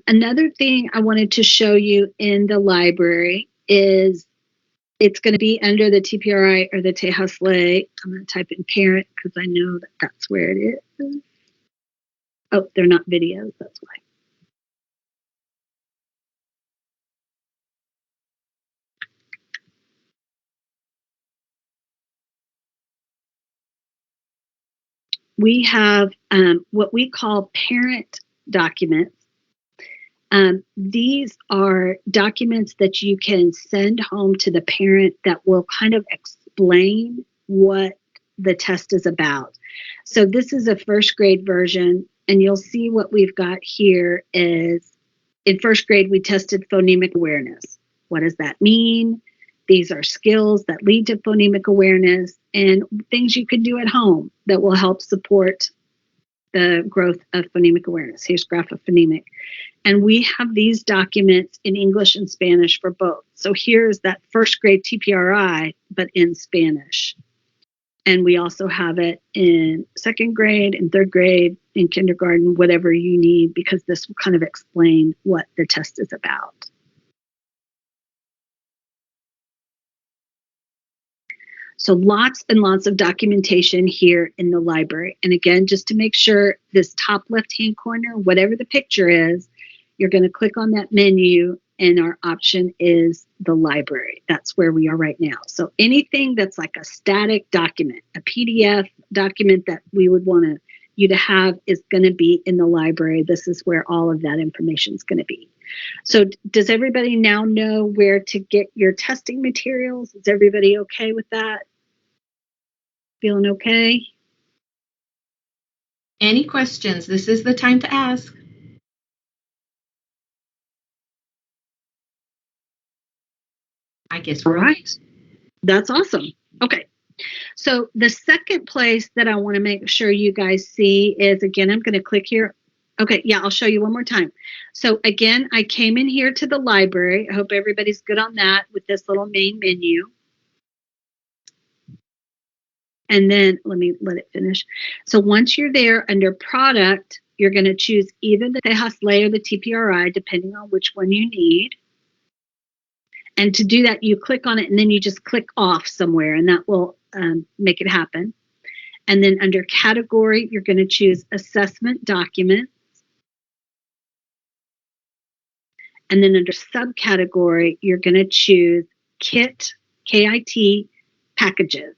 Another thing I wanted to show you in the library is it's going to be under the TPRI or the Tejas Ley. I'm going to type in parent because I know that that's where it is. Oh, they're not videos, that's why. We have what we call parent documents. These are documents that you can send home to the parent that will kind of explain what the test is about. So this is a first grade version, and you'll see what we've got here is in first grade, we tested phonemic awareness. What does that mean? These are skills that lead to phonemic awareness and things you can do at home that will help support the growth of phonemic awareness. Here's graph of phonemic. And we have these documents in English and Spanish for both. So here's that first grade TPRI, but in Spanish. And we also have it in second grade, in third grade, in kindergarten, whatever you need, because this will kind of explain what the test is about. So lots and lots of documentation here in the library. And again, just to make sure, this top left-hand corner, whatever the picture is, you're going to click on that menu, and our option is the library. That's where we are right now. So anything that's like a static document, a PDF document that we would want you to have, is going to be in the library. This is where all of that information is going to be. So does everybody now know where to get your testing materials? Is everybody okay with that? Feeling okay? Any questions? This is the time to ask. I guess we're all right. That's awesome. Okay. So the second place that I want to make sure you guys see is, again, I'm going to click here. Okay, yeah, I'll show you one more time. So again, I came in here to the library. I hope everybody's good on that with this little main menu. And then let it finish. So once you're there, under product, you're going to choose either the Tejas Ley or the TPRI, depending on which one you need. And to do that, you click on it and then you just click off somewhere, and that will make it happen. And then under category, you're going to choose assessment documents. And then under subcategory, you're going to choose kit, KIT, packages.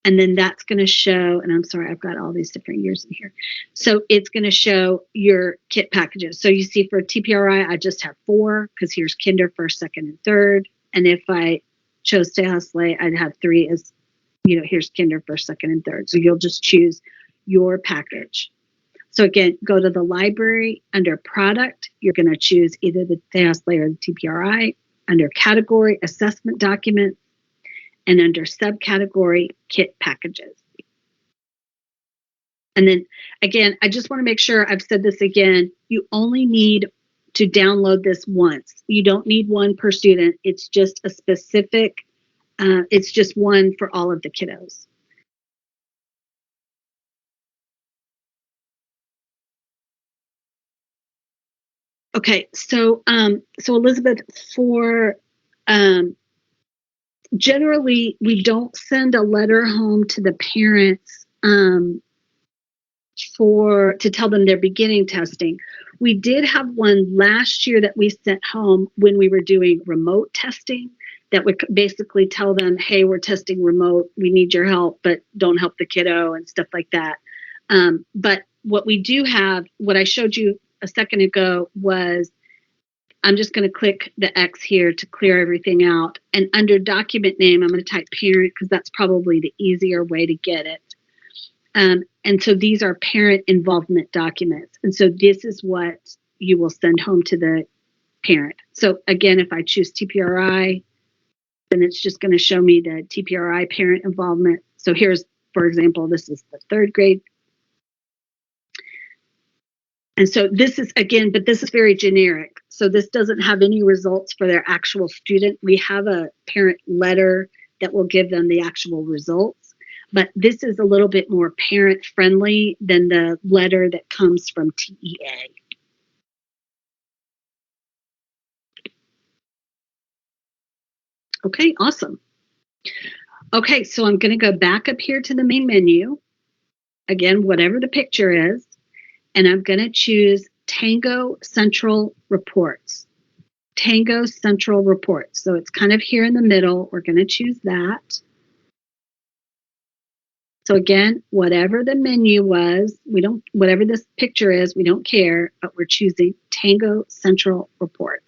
And then that's going to show, and I'm sorry, I've got all these different years in here. So it's going to show your kit packages. So you see for TPRI, I just have 4, because here's kinder, first, second, and third. And if I chose Tejas Ley, I'd have 3 as, here's kinder, first, second, and third. So you'll just choose your package. So again, go to the library. Under product, you're going to choose either the Tejas Ley or the TPRI. Under category, assessment documents. And under subcategory, kit packages. And then again, I just want to make sure I've said this again. You only need to download this once. You don't need one per student. It's just a specific, it's just one for all of the kiddos. Okay, so Elizabeth, for generally, we don't send a letter home to the parents to tell them they're beginning testing. We did have one last year that we sent home when we were doing remote testing, that would basically tell them, hey, we're testing remote, we need your help, but don't help the kiddo and stuff like that. But what we do have, what I showed you a second ago, was I'm just going to click the X here to clear everything out. And under document name, I'm going to type parent, because that's probably the easier way to get it. And so these are parent involvement documents. And so this is what you will send home to the parent. So again, if I choose TPRI, then it's just going to show me the TPRI parent involvement. So here's, for example, this is the third grade. And so this is, again, but this is very generic. So this doesn't have any results for their actual student. We have a parent letter that will give them the actual results. But this is a little bit more parent friendly than the letter that comes from TEA. Okay, awesome. Okay, so I'm going to go back up here to the main menu. Again, whatever the picture is. And I'm going to choose Tango Central Reports. Tango Central Reports. So it's kind of here in the middle. We're going to choose that. So again, whatever the menu was, whatever this picture is, we don't care, but we're choosing Tango Central Reports.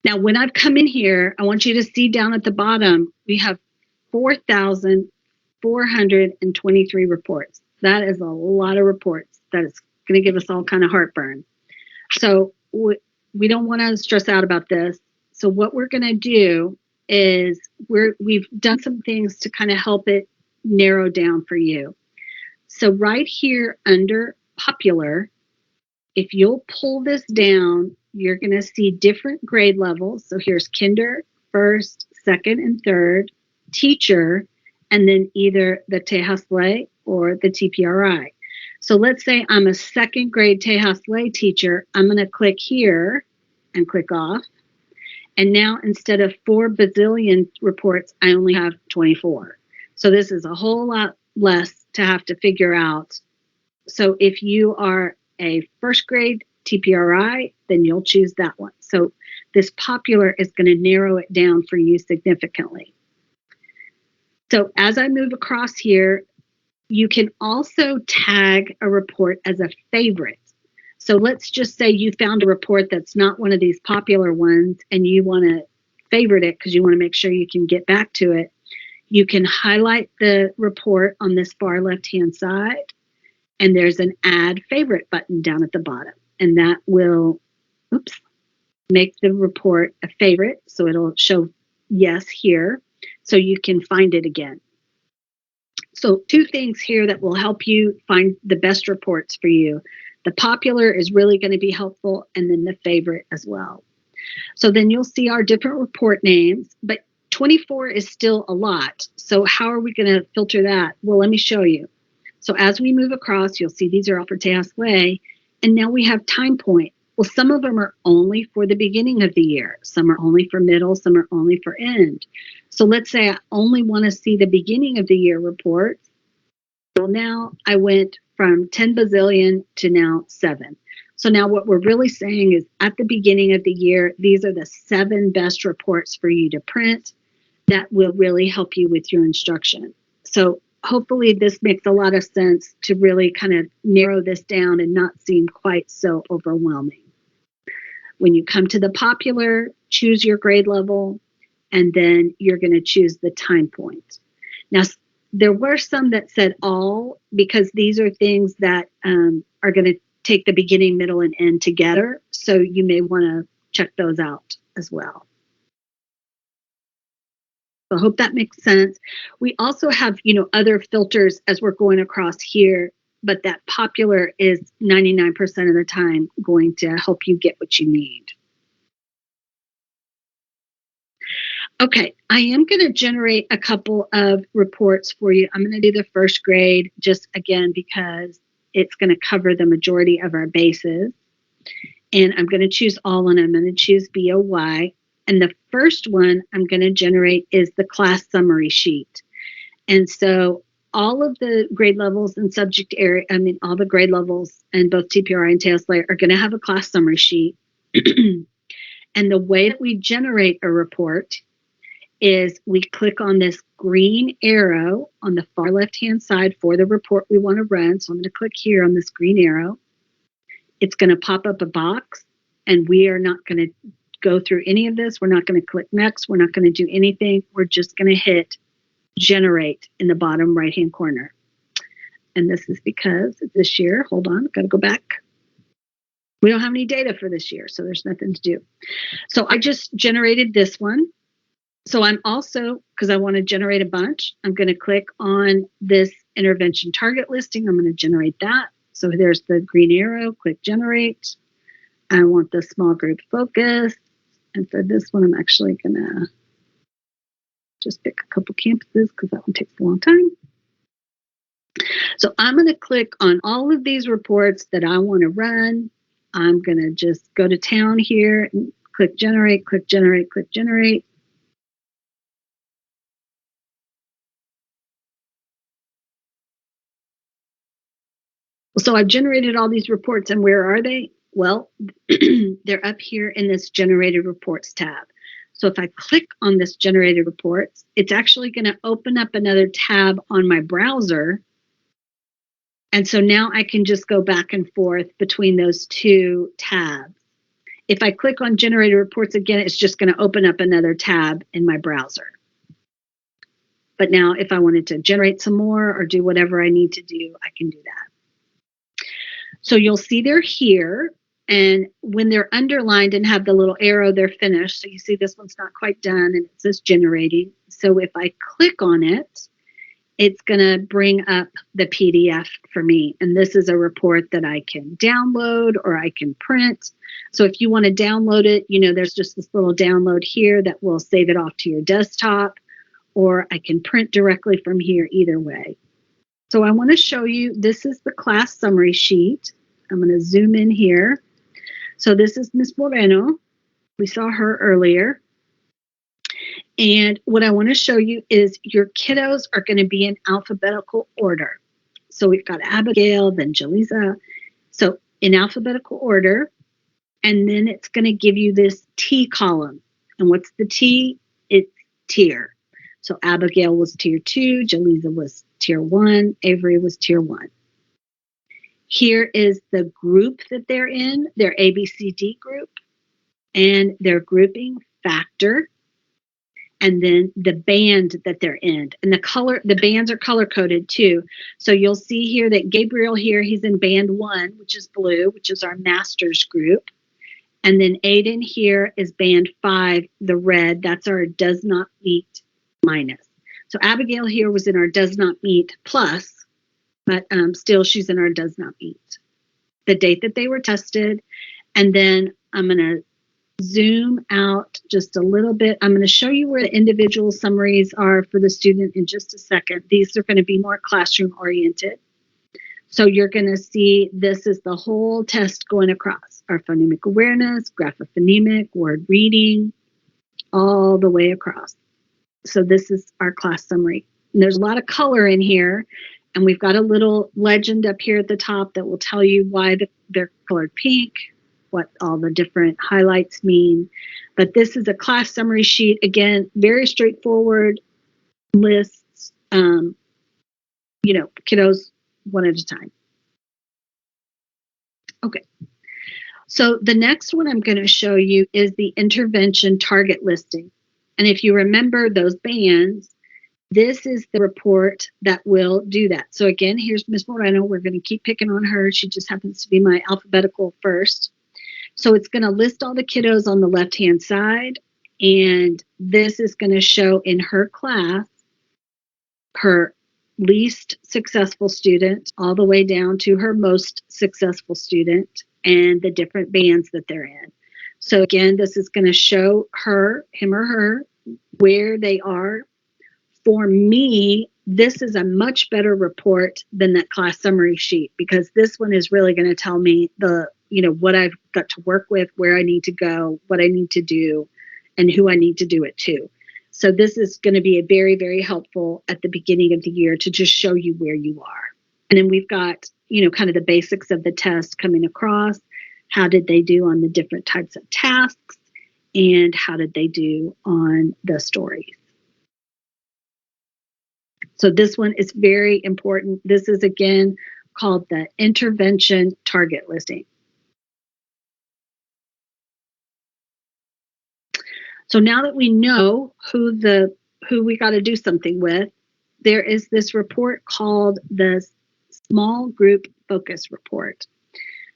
Now, when I've come in here, I want you to see down at the bottom, we have 4,423 reports. That is a lot of reports. That is going to give us all kind of heartburn. So we don't want to stress out about this. So what we're going to do is we've done some things to kind of help it narrow down for you. So right here under popular, if you'll pull this down, you're going to see different grade levels. So here's kinder, first, second, and third, teacher, and then either the Tejas Ley or the TPRI. So let's say I'm a second grade Tejas Ley teacher. I'm going to click here and click off. And now instead of 4 bazillion reports, I only have 24. So this is a whole lot less to have to figure out. So if you are a first grade TPRI, then you'll choose that one. So this popular is going to narrow it down for you significantly. So as I move across here, you can also tag a report as a favorite. So let's just say you found a report that's not one of these popular ones and you want to favorite it because you want to make sure you can get back to it. You can highlight the report on this far left-hand side, and there's an add favorite button down at the bottom. And that will, make the report a favorite. So it'll show yes here so you can find it again. So 2 things here that will help you find the best reports for you. The popular is really going to be helpful, and then the favorite as well. So then you'll see our different report names, but 24 is still a lot. So how are we going to filter that? Well, let me show you. So as we move across, you'll see these are all for Tejas Ley, and now we have time point. Well, some of them are only for the beginning of the year. Some are only for middle, some are only for end. So let's say I only want to see the beginning of the year report. Well, now I went from 10 bazillion to now 7. So now what we're really saying is at the beginning of the year, these are the 7 best reports for you to print that will really help you with your instruction. So hopefully this makes a lot of sense to really kind of narrow this down and not seem quite so overwhelming. When you come to the popular, choose your grade level, and then you're going to choose the time point. Now, there were some that said all, because these are things that are going to take the beginning, middle, and end together. So you may want to check those out as well. So I hope that makes sense. We also have, other filters as we're going across here, but that popular is 99% of the time going to help you get what you need. Okay, I am going to generate a couple of reports for you. I'm going to do the first grade just again because it's going to cover the majority of our bases. And I'm going to choose all, and I'm going to choose BOY. And the first one I'm going to generate is the class summary sheet. And so all of the grade levels and subject area, all the grade levels in both TPRI and Tejas Ley are going to have a class summary sheet. And the way that we generate a report is we click on this green arrow on the far left-hand side for the report we want to run. So I'm going to click here on this green arrow. It's going to pop up a box, and we are not going to go through any of this. We're not going to click next. We're not going to do anything. We're just going to hit generate in the bottom right-hand corner. And this is because this year, hold on, got to go back. We don't have any data for this year, so there's nothing to do. So I just generated this one. So I'm also, because I want to generate a bunch, I'm going to click on this intervention target listing. I'm going to generate that. So there's the green arrow, click generate. I want the small group focus. And for this one, I'm actually going to just pick a couple campuses because that one takes a long time. So I'm going to click on all of these reports that I want to run. I'm going to just go to town here and click generate, click generate, click generate. So I've generated all these reports, and where are they? Well, they're up here in this generated reports tab. So if I click on this generated reports, it's actually going to open up another tab on my browser. And so now I can just go back and forth between those 2 tabs. If I click on generated reports again, it's just going to open up another tab in my browser. But now if I wanted to generate some more or do whatever I need to do, I can do that. So you'll see they're here, and when they're underlined and have the little arrow, they're finished. So you see this one's not quite done, and it says generating. So if I click on it, it's going to bring up the PDF for me. And this is a report that I can download or I can print. So if you want to download it, there's just this little download here that will save it off to your desktop, or I can print directly from here, either way. So I want to show you, this is the class summary sheet. I'm going to zoom in here. So this is Miss Moreno. We saw her earlier. And what I want to show you is your kiddos are going to be in alphabetical order. So we've got Abigail, then Jaliza. So in alphabetical order. And then it's going to give you this T column. And what's the T? It's tier. So Abigail was tier 2, Jaliza was tier 1, Avery was tier 1. Here is the group that they're in, their ABCD group, and their grouping factor, and then the band that they're in. And the bands are color coded too. So you'll see here that Gabriel here, he's in band 1, which is blue, which is our master's group. And then Aiden here is band 5, the red, that's our does not meet minus. So Abigail here was in our does not meet plus, but still she's in our does not meet. The date that they were tested, and then I'm going to zoom out just a little bit. I'm going to show you where the individual summaries are for the student in just a second. These are going to be more classroom oriented. So you're going to see this is the whole test going across. Our phonemic awareness, graphophonemic, word reading, all the way across. So this is our class summary. And there's a lot of color in here. And we've got a little legend up here at the top that will tell you why they're colored pink, what all the different highlights mean. But this is a class summary sheet. Again, very straightforward lists, kiddos one at a time. Okay. So the next one I'm going to show you is the intervention target listing. And if you remember those bands, this is the report that will do that. So again, here's Miss Moreno. We're going to keep picking on her. She just happens to be my alphabetical first. So it's going to list all the kiddos on the left-hand side. And this is going to show in her class her least successful student all the way down to her most successful student and the different bands that they're in. So again, this is going to show him or her, where they are. For me, this is a much better report than that class summary sheet, because this one is really going to tell me what I've got to work with, where I need to go, what I need to do, and who I need to do it to. So this is going to be a very, very helpful at the beginning of the year to just show you where you are. And then we've got, kind of the basics of the test coming across. How did they do on the different types of tasks? And how did they do on the stories? So this one is very important. This is, again, called the intervention target listing. So now that we know who we got to do something with, there is this report called the Small Group Focus Report.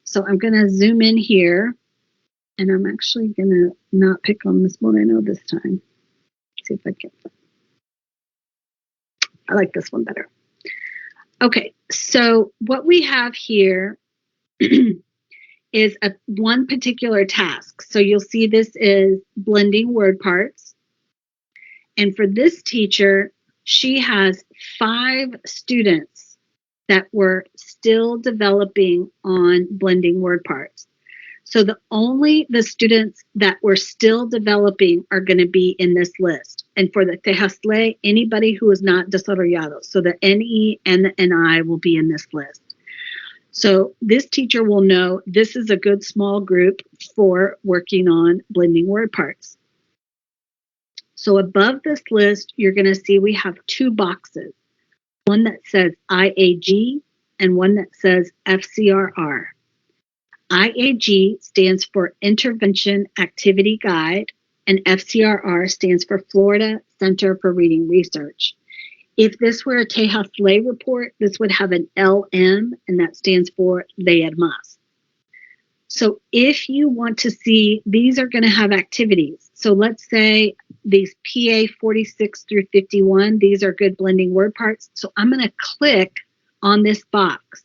So I'm going to zoom in here, and I'm actually going to not pick on Miss Moreno this time. See if I can. I like this one better. Okay, so what we have here is one particular task. So you'll see this is blending word parts. And for this teacher, she has 5 students that were still developing on blending word parts. So the students that were still developing are going to be in this list. And for the Tejasle, anybody who is not desarrollado. So the NE and the NI will be in this list. So this teacher will know this is a good small group for working on blending word parts. So above this list, you're going to see we have 2 boxes. One that says IAG and one that says FCRR. IAG stands for Intervention Activity Guide, and FCRR stands for Florida Center for Reading Research. If this were a Tejasle report, this would have an LM, and that stands for Ley Más. So if you want to see, these are going to have activities. So let's say these PA 46 through 51, these are good blending word parts. So I'm going to click on this box.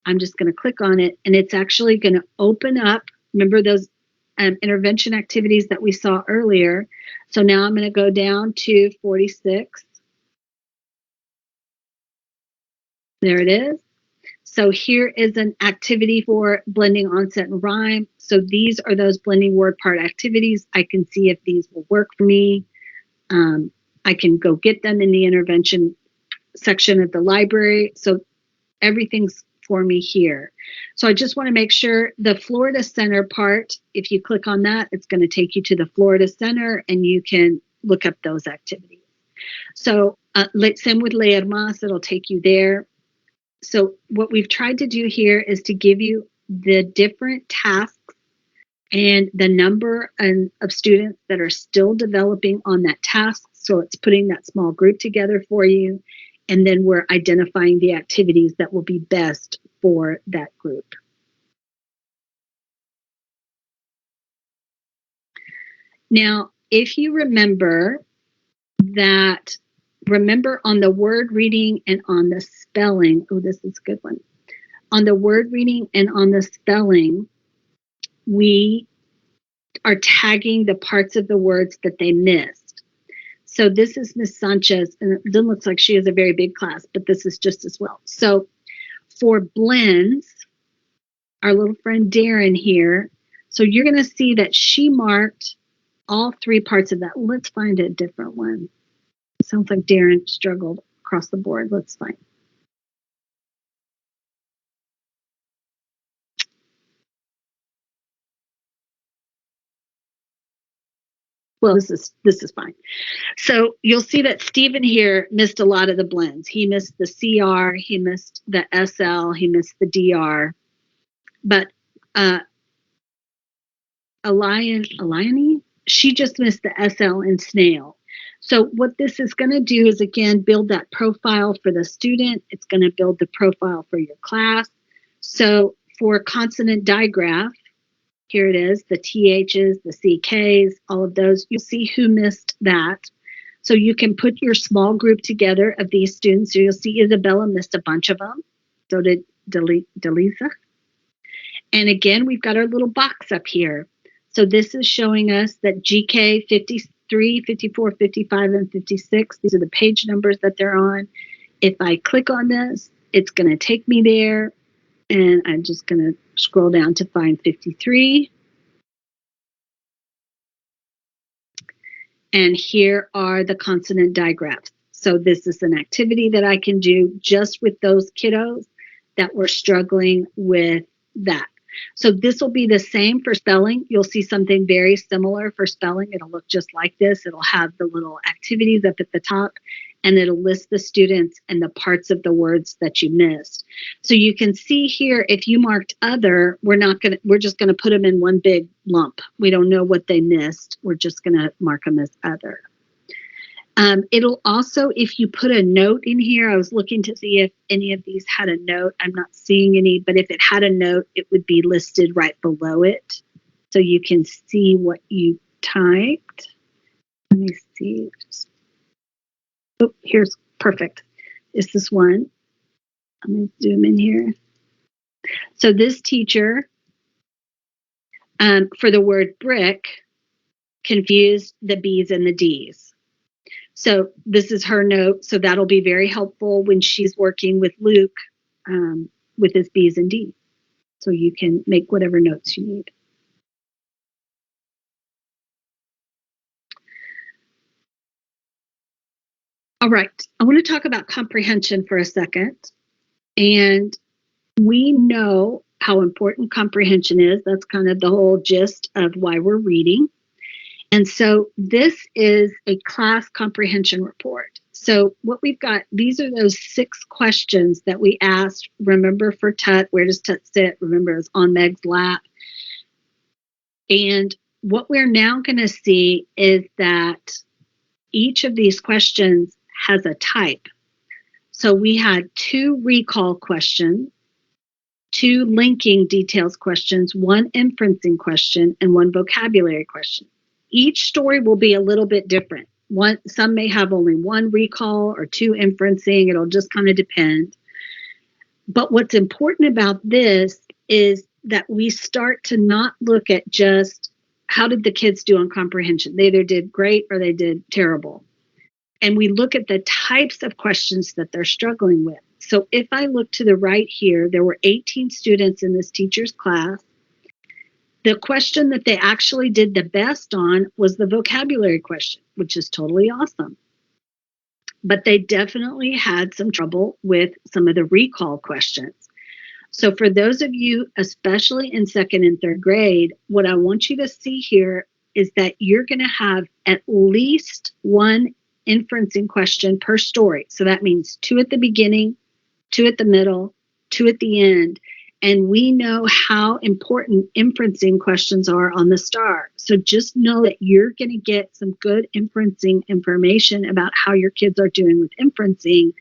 I'm just going to click on it, and it's actually going to open up. Remember those intervention activities that we saw earlier? So now I'm going to go down to 46. There it is. So here is an activity for blending onset and rhyme. So these are those blending word part activities. I can see if these will work for me. I can go get them in the intervention section of the library. So everything's for me here. So I just want to make sure the Florida Center part, if you click on that, it's going to take you to the Florida Center and you can look up those activities. So same with Leer Más, it'll take you there. So what we've tried to do here is to give you the different tasks and the number of students that are still developing on that task. So it's putting that small group together for you. And then we're identifying the activities that will be best for that group. Now, if you remember on the word reading and on the spelling, oh, this is a good one. On the word reading and on the spelling, we are tagging the parts of the words that they missed. So this is Miss Sanchez, and it doesn't look like she has a very big class, but this is just as well. So for blends, our little friend Darren here, so you're going to see that she marked all three parts of that. Let's find a different one. Sounds like Darren struggled across the board. Let's find. Well, this is fine. So you'll see that Stephen here missed a lot of the blends. He missed the CR, he missed the SL, he missed the DR. But Eliane, she just missed the SL and snail. So what this is going to do is, again, build that profile for the student. It's going to build the profile for your class. So for consonant digraph, here it is, the THs, the CKs, all of those. You'll see who missed that. So you can put your small group together of these students. So you'll see Isabella missed a bunch of them. So did Delisa. And again, we've got our little box up here. So this is showing us that GK 53, 54, 55, and 56, these are the page numbers that they're on. If I click on this, it's going to take me there. And I'm just going to scroll down to find 53. And here are the consonant digraphs. So this is an activity that I can do just with those kiddos that were struggling with that. So this will be the same for spelling. You'll see something very similar for spelling. It'll look just like this. It'll have the little activities up at the top, and it'll list the students and the parts of the words that you missed. So you can see here, if you marked other, we're just gonna put them in one big lump. We don't know what they missed. We're just gonna mark them as other. It'll also, if you put a note in here, I was looking to see if any of these had a note. I'm not seeing any, but if it had a note, it would be listed right below it. So you can see what you typed. Let me see. Oh, here's perfect. Is this one? I'm going to zoom in here. So this teacher, for the word brick, confused the B's and the D's. So this is her note. So that'll be very helpful when she's working with Luke with his B's and D's. So you can make whatever notes you need. All right, I want to talk about comprehension for a second. And we know how important comprehension is. That's kind of the whole gist of why we're reading. And so this is a class comprehension report. So what we've got, these are those 6 questions that we asked. Remember for Tut, where does Tut sit? Remember, it's on Meg's lap. And what we're now going to see is that each of these questions has a type. So we had 2 recall questions, 2 linking details questions, 1 inferencing question, and 1 vocabulary question. Each story will be a little bit different. Some may have only one recall or two inferencing. It'll just kind of depend. But what's important about this is that we start to not look at just how did the kids do on comprehension. They either did great or they did terrible. And we look at the types of questions that they're struggling with. So if I look to the right here, there were 18 students in this teacher's class. The question that they actually did the best on was the vocabulary question, which is totally awesome. But they definitely had some trouble with some of the recall questions. So for those of you, especially in second and third grade, what I want you to see here is that you're going to have at least one inferencing question per story. So that means 2 at the beginning, 2 at the middle, 2 at the end. And we know how important inferencing questions are on the STAR. So just know that you're going to get some good inferencing information about how your kids are doing with inferencing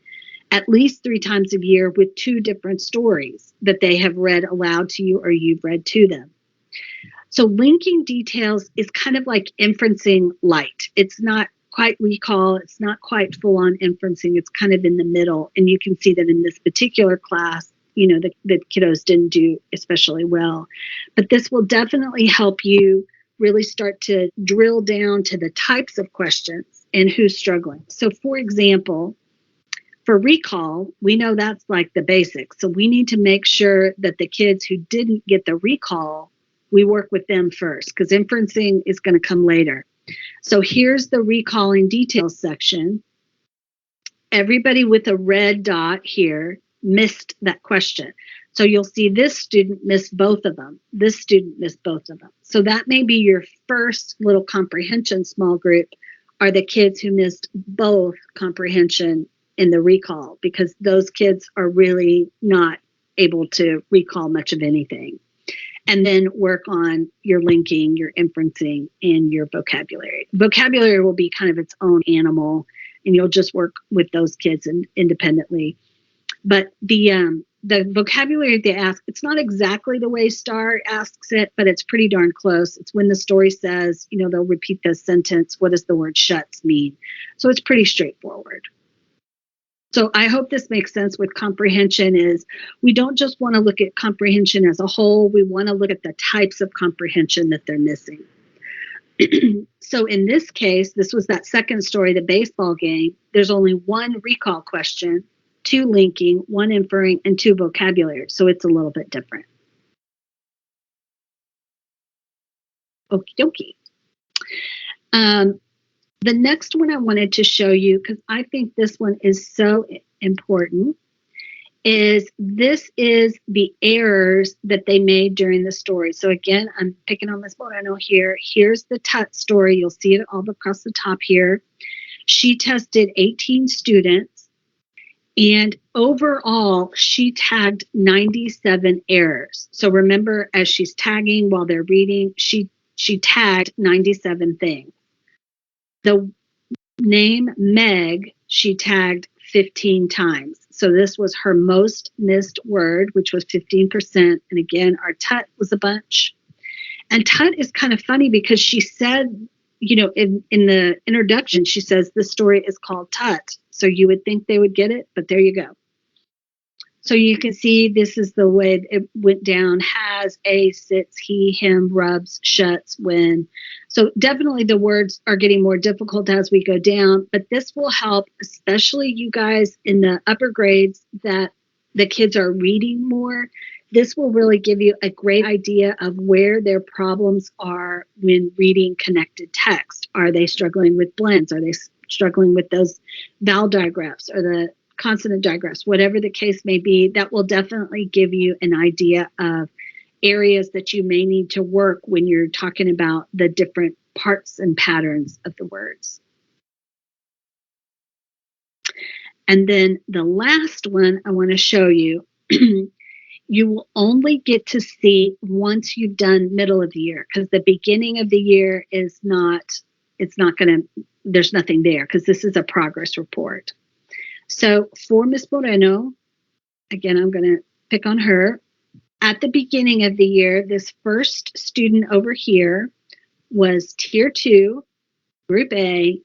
at least 3 times a year with 2 different stories that they have read aloud to you or you've read to them. So linking details is kind of like inferencing light. It's not quite recall. It's not quite full on inferencing. It's kind of in the middle. And you can see that in this particular class, the kiddos didn't do especially well. But this will definitely help you really start to drill down to the types of questions and who's struggling. So for example, for recall, we know that's like the basics. So we need to make sure that the kids who didn't get the recall, we work with them first because inferencing is going to come later. So here's the recalling details section. Everybody with a red dot here missed that question. So you'll see this student missed both of them. This student missed both of them. So that may be your first little comprehension small group are the kids who missed both comprehension in the recall because those kids are really not able to recall much of anything. And then work on your linking, your inferencing, and your vocabulary. Vocabulary will be kind of its own animal, and you'll just work with those kids independently. But the vocabulary they ask, it's not exactly the way STAR asks it, but it's pretty darn close. It's when the story says, they'll repeat the sentence, what does the word shuts mean? So it's pretty straightforward. So I hope this makes sense with comprehension is we don't just want to look at comprehension as a whole. We want to look at the types of comprehension that they're missing. So in this case, this was that second story, the baseball game. There's only one recall question, 2 linking, 1 inferring, and 2 vocabulary. So it's a little bit different. Okie dokie. The next one I wanted to show you, because I think this one is so important, is this is the errors that they made during the story. So again, I'm picking on Miss Moreno here. Here's the Tut story. You'll see it all across the top here. She tested 18 students, and overall, she tagged 97 errors. So remember, as she's tagging while they're reading, she tagged 97 things. The name Meg, she tagged 15 times. So this was her most missed word, which was 15%. And again, our Tut was a bunch. And Tut is kind of funny because she said, in the introduction, she says this story is called Tut. So you would think they would get it, but there you go. So you can see this is the way it went down. Has, a, sits, he, him, rubs, shuts, when. So definitely the words are getting more difficult as we go down, but this will help, especially you guys in the upper grades that the kids are reading more. This will really give you a great idea of where their problems are when reading connected text. Are they struggling with blends? Are they struggling with those vowel digraphs or the consonant digraphs? Whatever the case may be, that will definitely give you an idea of areas that you may need to work when you're talking about the different parts and patterns of the words. And then the last one I want to show you, you will only get to see once you've done middle of the year, because the beginning of the year is not, there's nothing there because this is a progress report. So for Miss Moreno, again, I'm going to pick on her. At the beginning of the year, this first student over here was Tier 2, Group A,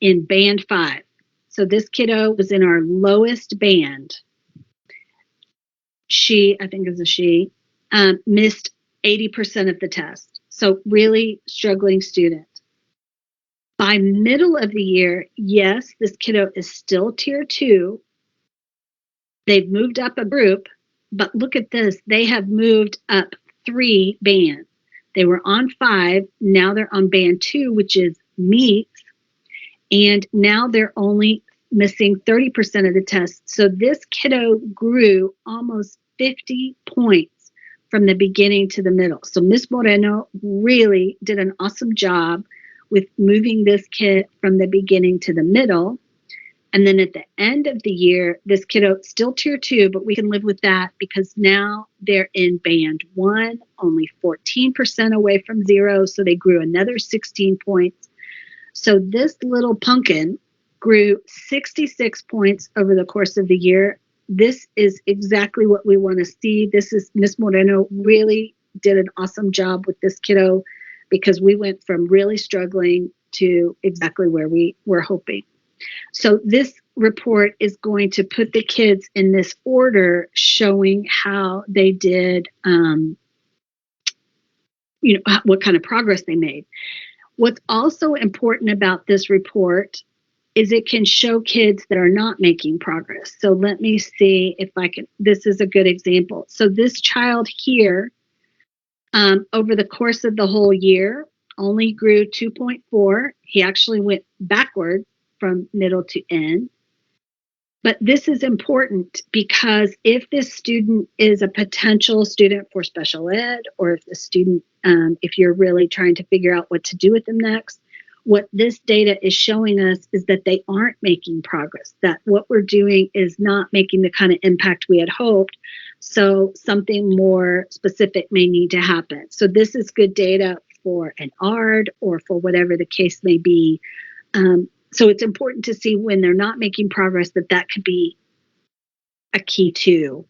in Band 5. So this kiddo was in our lowest band. She, I think it was a she, missed 80% of the test. So really struggling student. By middle of the year, yes, this kiddo is still Tier 2. They've moved up a group, but look at this. They have moved up 3 bands. They were on 5. Now they're on Band 2, which is meets. And now they're only missing 30% of the test. So this kiddo grew almost 50 points from the beginning to the middle. So Miss Moreno really did an awesome job with moving this kid from the beginning to the middle. And then at the end of the year, this kiddo still Tier 2, but we can live with that because now they're in Band 1, only 14% away from 0. So they grew another 16 points. So this little pumpkin grew 66 points over the course of the year. This is exactly what we want to see. This is Miss Moreno really did an awesome job with this kiddo because we went from really struggling to exactly where we were hoping. So this report is going to put the kids in this order, showing how they did, what kind of progress they made. What's also important about this report is it can show kids that are not making progress. So let me see if I can, this is a good example. So this child here, over the course of the whole year, only grew 2.4. He actually went backwards from middle to end. But this is important because if this student is a potential student for special ed, or if the student, if you're really trying to figure out what to do with them next, what this data is showing us is that they aren't making progress, that what we're doing is not making the kind of impact we had hoped. So something more specific may need to happen. So this is good data for an ARD or for whatever the case may be. So it's important to see when they're not making progress that could be a key too.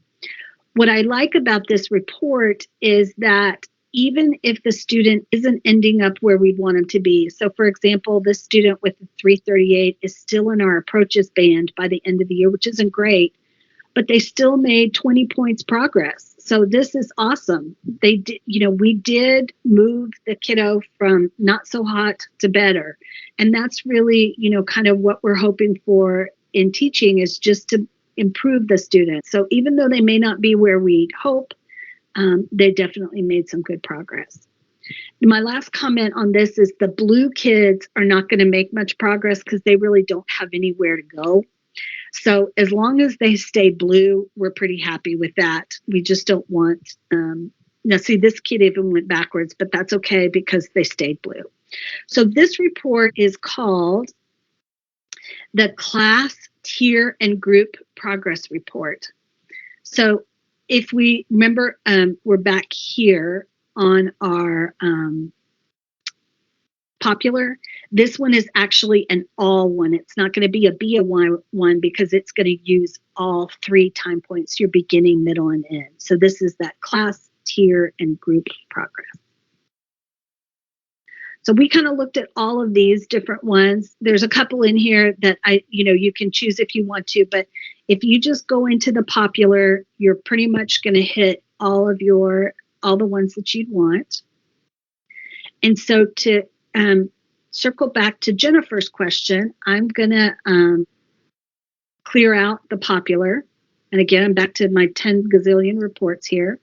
What I like about this report is that even if the student isn't ending up where we want them to be, so for example, this student with the 338 is still in our approaches band by the end of the year, which isn't great, but they still made 20 points progress. So this is awesome. They did, we did move the kiddo from not so hot to better. And that's really, kind of what we're hoping for in teaching, is just to improve the students. So even though they may not be where we'd hope, they definitely made some good progress. My last comment on this is the blue kids are not going to make much progress because they really don't have anywhere to go. So as long as they stay blue, we're pretty happy with that. We just don't want, now see, this kid even went backwards, but that's okay because they stayed blue. So this report is called the Class, Tier, and Group Progress Report. So if we remember, we're back here on our popular. This one is actually an all one. It's not going to be a BA one because it's going to use all 3 time points, your beginning, middle, and end. So this is that class, tier, and group progress. So we kind of looked at all of these different ones. There's a couple in here that you can choose if you want to, but if you just go into the popular, you're pretty much going to hit all the ones that you'd want. And so to circle back to Jennifer's question, I'm going to clear out the popular. And again, I'm back to my 10 gazillion reports here.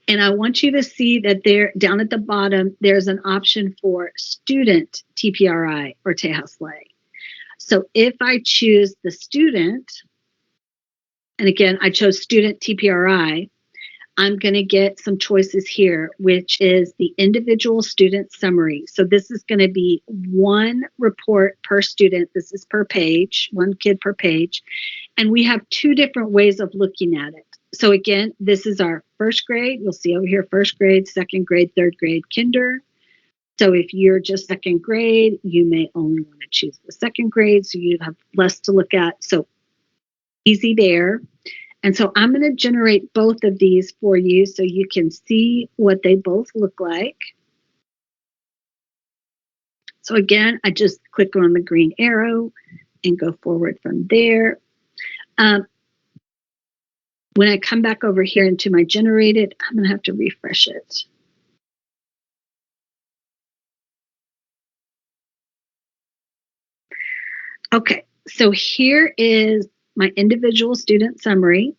And I want you to see that there, down at the bottom, there's an option for student TPRI or Tejas Lay. So if I choose the student, and again, I chose student TPRI, I'm going to get some choices here, which is the individual student summary. So this is going to be 1 report per student. This is per page, 1 kid per page. And we have 2 different ways of looking at it. So again, this is our first grade. You'll see over here, first grade, second grade, third grade, kinder. So if you're just second grade, you may only want to choose the second grade, so you have less to look at. So easy there. And so I'm going to generate both of these for you so you can see what they both look like. So again, I just click on the green arrow and go forward from there. When I come back over here into my generated, I'm going to have to refresh it. Okay, so here is my individual student summary.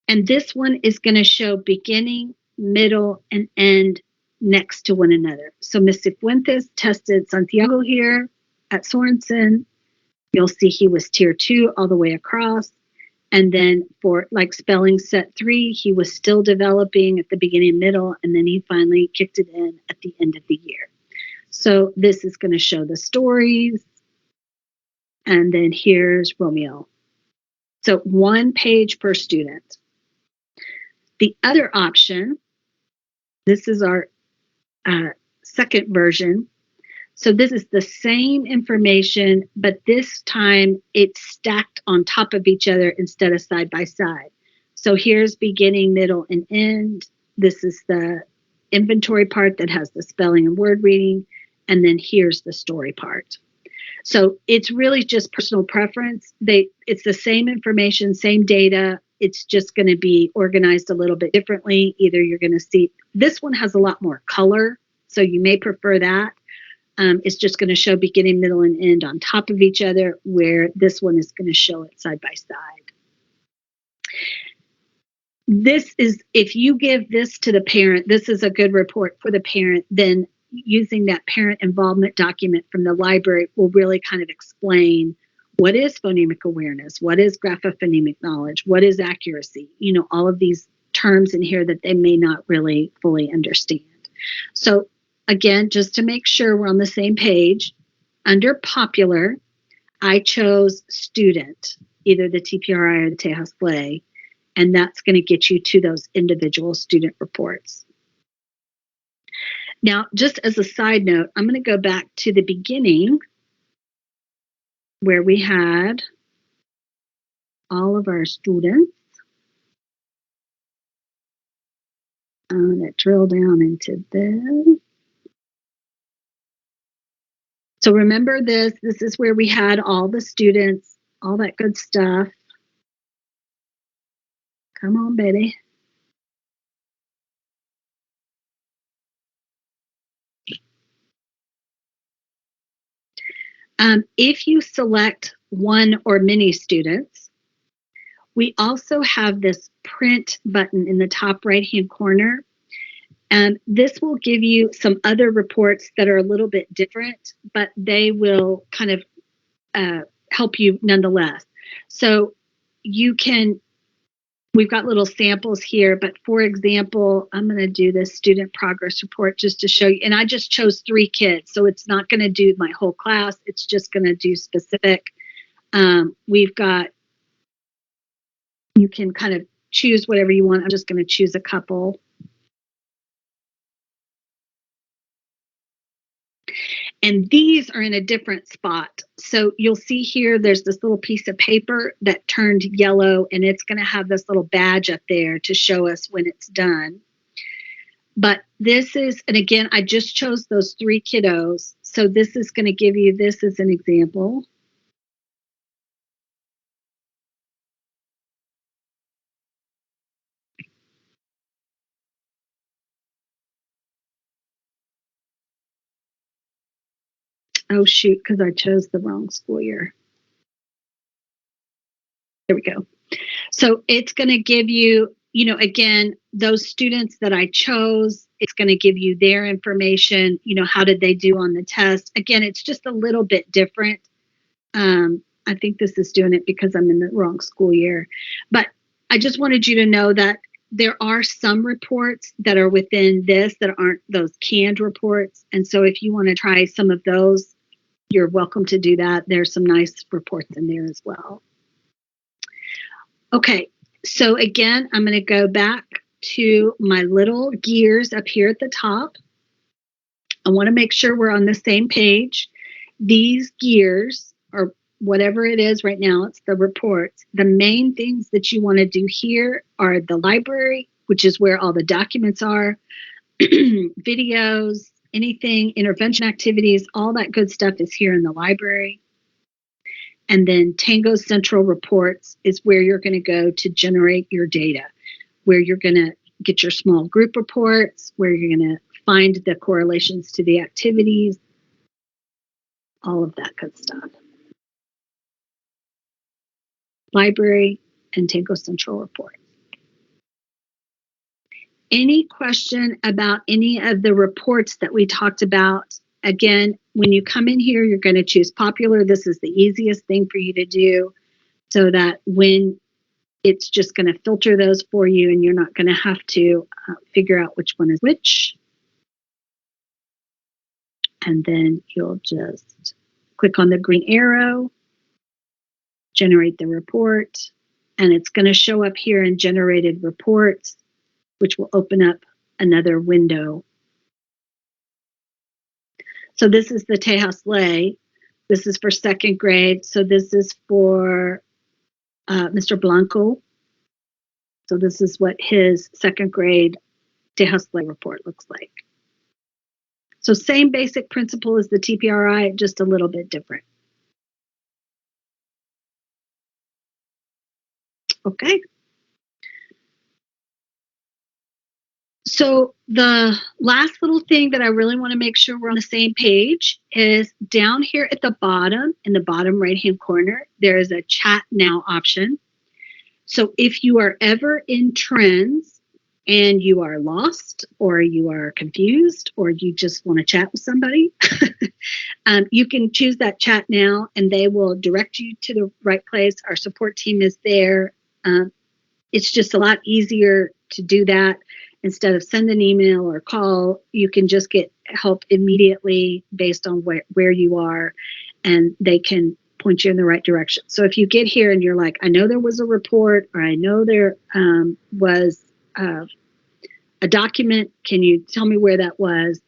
And this one is going to show beginning, middle, and end next to one another. So Ms. Cifuentes tested Santiago here at Sorensen. You'll see he was tier 2 all the way across. And then for like spelling set 3, he was still developing at the beginning and middle, and then he finally kicked it in at the end of the year. So this is going to show the stories. And then here's Romeo. So 1 page per student. The other option, this is our second version. So this is the same information, but this time it's stacked on top of each other instead of side by side. So here's beginning, middle, and end. This is the inventory part that has the spelling and word reading. And then here's the story part. So it's really just personal preference. It's the same information, same data. It's just going to be organized a little bit differently. Either you're going to see, this one has a lot more color, so you may prefer that. It's just going to show beginning, middle, and end on top of each other, where this one is going to show it side by side. This is, if you give this to the parent, this is a good report for the parent, then using that parent involvement document from the library will really kind of explain what is phonemic awareness, what is graphophonemic knowledge, what is accuracy, all of these terms in here that they may not really fully understand. So again, just to make sure we're on the same page, under popular, I chose student, either the TPRI or the Tejas Play, and that's going to get you to those individual student reports. Now, just as a side note, I'm going to go back to the beginning where we had all of our students. I'm going to drill down into this. So remember this is where we had all the students, all that good stuff. Come on, baby. If you select one or many students, we also have this print button in the top right-hand corner. And this will give you some other reports that are a little bit different, but they will kind of help you nonetheless. So you can, we've got little samples here, but for example, I'm going to do this student progress report just to show you. And I just chose 3 kids, so it's not going to do my whole class. It's just going to do specific. We've got, you can kind of choose whatever you want. I'm just going to choose a couple. And these are in a different spot. So you'll see here, there's this little piece of paper that turned yellow, and it's going to have this little badge up there to show us when it's done. But this is, and again, I just chose those 3 kiddos. So this is going to give you this as an example. Oh, shoot, because I chose the wrong school year. There we go. So it's going to give you, again, those students that I chose, it's going to give you their information, how did they do on the test? Again, it's just a little bit different. I think this is doing it because I'm in the wrong school year. But I just wanted you to know that there are some reports that are within this that aren't those canned reports. And so if you want to try some of those, you're welcome to do that. There's some nice reports in there as well. Okay, so again, I'm going to go back to my little gears up here at the top. I want to make sure we're on the same page. These gears, or whatever it is right now, it's the reports. The main things that you want to do here are the library, which is where all the documents are, videos, anything, intervention activities, all that good stuff is here in the library. And then Tango Central Reports is where you're going to go to generate your data, where you're going to get your small group reports, where you're going to find the correlations to the activities, all of that good stuff. Library and Tango Central Report. Any question about any of the reports that we talked about? Again, when you come in here, you're going to choose popular. This is the easiest thing for you to do so that when it's just going to filter those for you and you're not going to have to figure out which one is which. And then you'll just click on the green arrow, generate the report, and it's going to show up here in generated reports, which will open up another window. So this is the Tejas Ley. This is for second grade. So this is for Mr. Blanco. So this is what his second grade Tejas Ley report looks like. So same basic principle as the TPRI, just a little bit different. Okay. So the last little thing that I really want to make sure we're on the same page is down here at the bottom, in the bottom right-hand corner, there is a chat now option. So if you are ever in trends and you are lost or you are confused or you just want to chat with somebody, you can choose that chat now and they will direct you to the right place. Our support team is there. It's just a lot easier to do that. Instead of send an email or call, you can just get help immediately based on where you are, and they can point you in the right direction. So if you get here and you're like, I know there was a report, or I know there was a document, can you tell me where that was?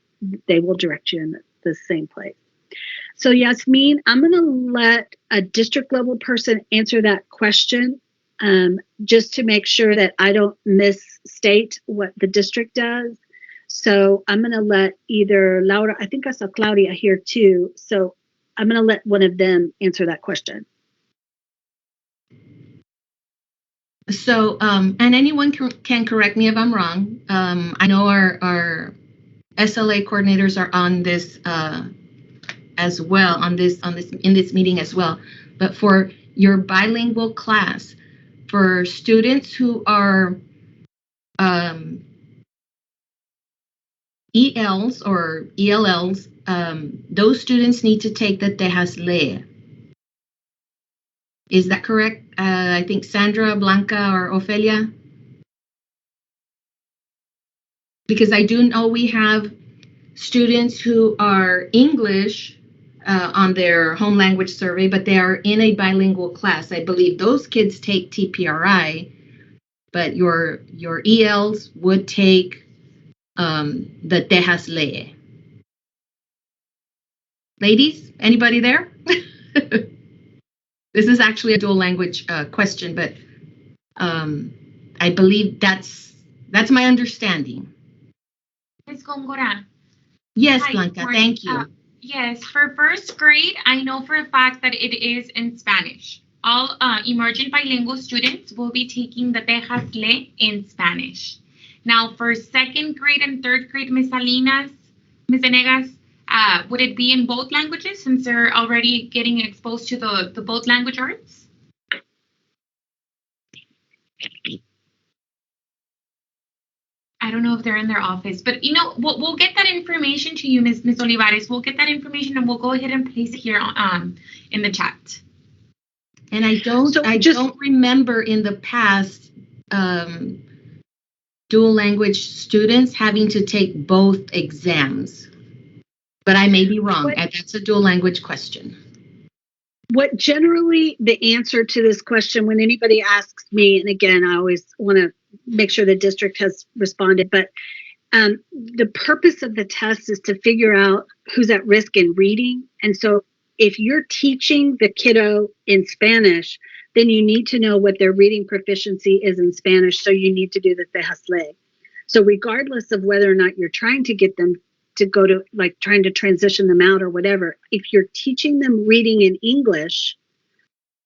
They will direct you in the same place. So Yasmin, I'm going to let a district level person answer that question. Just to make sure that I don't misstate what the district does. So I'm going to let either Laura, I think I saw Claudia here too. So I'm going to let one of them answer that question. So, and anyone can correct me if I'm wrong. I know our SLA coordinators are on this as well, in this meeting as well. But for your bilingual class, for students who are ELs or ELLs, those students need to take the Tejas Ley. Is that correct? I think Sandra, Blanca, or Ofelia? Because I do know we have students who are English on their home language survey, but they are in a bilingual class. I believe those kids take TPRI, but your ELs would take the Tejas Ley. Ladies, anybody there? This is actually a dual language question, but I believe that's my understanding. Ms. Góngora. Yes, Hi, Blanca, morning. thank you. Yes, for first grade, I know for a fact that it is in Spanish. All emergent bilingual students will be taking the Tejas Ley in Spanish. Now, for second grade and third grade, Ms. Salinas, Ms. Venegas, would it be in both languages since they're already getting exposed to the both language arts? I don't know if they're in their office, but you know, we'll get that information to you, Ms. Olivares. We'll get that information and we'll go ahead and place it here in the chat. And I don't remember in the past dual language students having to take both exams, but I may be wrong. That's a dual language question. What generally the answer to this question when anybody asks me, and again, I always want to make sure the district has responded, but the purpose of the test is to figure out who's at risk in reading. And so if you're teaching the kiddo in Spanish, then you need to know what their reading proficiency is in Spanish. So you need to do the Tejas Ley. So regardless of whether or not you're trying to get them to go to like trying to transition them out or whatever. If you're teaching them reading in English,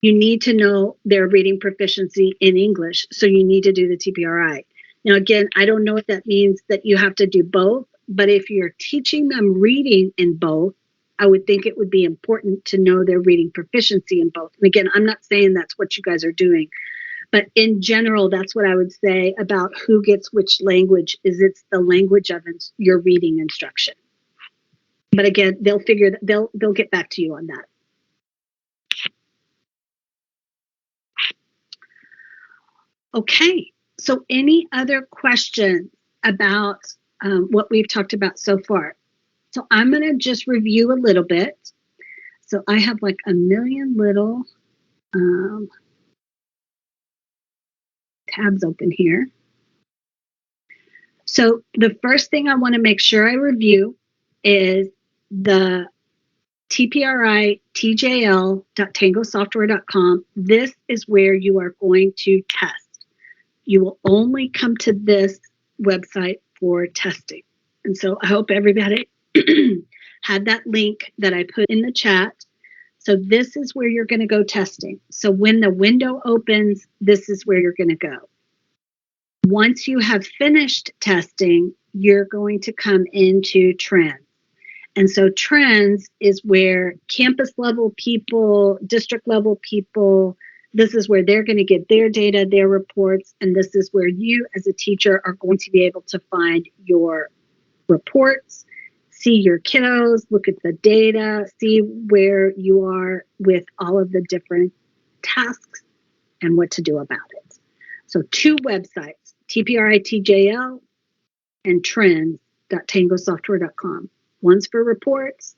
you need to know their reading proficiency in English. So you need to do the TPRI. Now, again, I don't know if that means that you have to do both, but if you're teaching them reading in both, I would think it would be important to know their reading proficiency in both. And again, I'm not saying that's what you guys are doing, but in general, that's what I would say about who gets which language is it's the language of your reading instruction. But again, they'll get back to you on that. Okay, so any other questions about what we've talked about so far? So I'm going to just review a little bit. So I have like a million little tabs open here. So the first thing I want to make sure I review is the TPRI tjl.tangosoftware.com. This is where you are going to test. You will only come to this website for testing. And so I hope everybody had that link that I put in the chat. So this is where you're going to go testing. So when the window opens, this is where you're going to go. Once you have finished testing, you're going to come into trends. And so trends is where campus level people, district level people, this is where they're going to get their data, their reports, and this is where you as a teacher are going to be able to find your reports, see your kiddos, look at the data, see where you are with all of the different tasks and what to do about it. So 2 websites, TPRI TJL and trends.tangosoftware.com. One's for reports,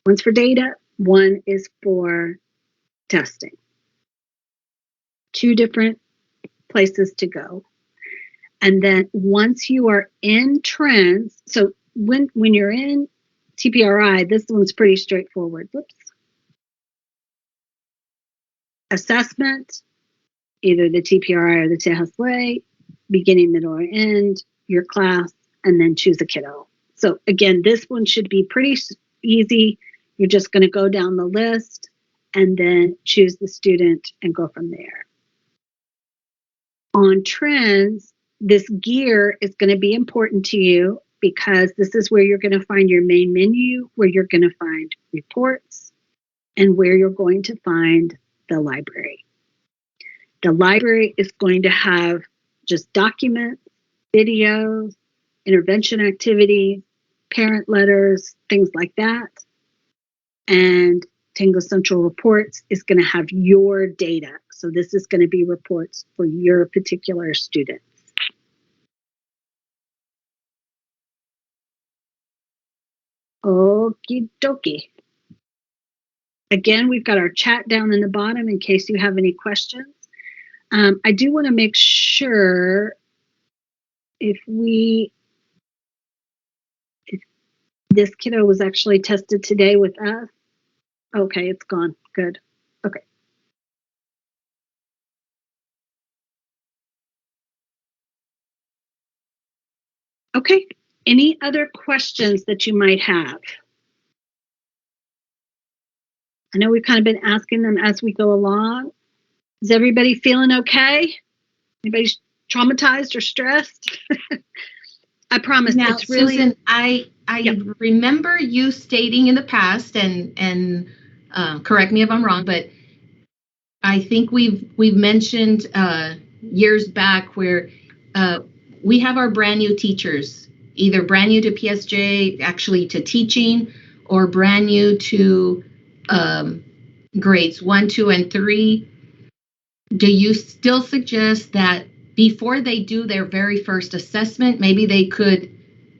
one's for data, one is for testing. 2 different places to go. And then once you are in trends, so when you're in TPRI, this one's pretty straightforward. Whoops. Assessment, either the TPRI or the Tejas Ley, beginning, middle, or end, your class, and then choose a kiddo. So again, this one should be pretty easy. You're just going to go down the list and then choose the student and go from there. On trends, this gear is going to be important to you because this is where you're going to find your main menu, where you're going to find reports, and where you're going to find the library. The library is going to have just documents, videos, intervention activities, parent letters, things like that. And Tango Central Reports is going to have your data. So this is going to be reports for your particular students. Okie dokie. Again, we've got our chat down in the bottom in case you have any questions. I do want to make sure if this kiddo was actually tested today with us. Okay, it's gone. Good. Okay. Okay. Any other questions that you might have? I know we've kind of been asking them as we go along. Is everybody feeling okay? Anybody traumatized or stressed? I promise. Now, it's really. Susan, I remember you stating in the past, and correct me if I'm wrong, but I think we've mentioned years back where we have our brand new teachers, either brand new to PSJ, actually to teaching, or brand new to grades 1, 2, and 3. Do you still suggest that before they do their very first assessment, maybe they could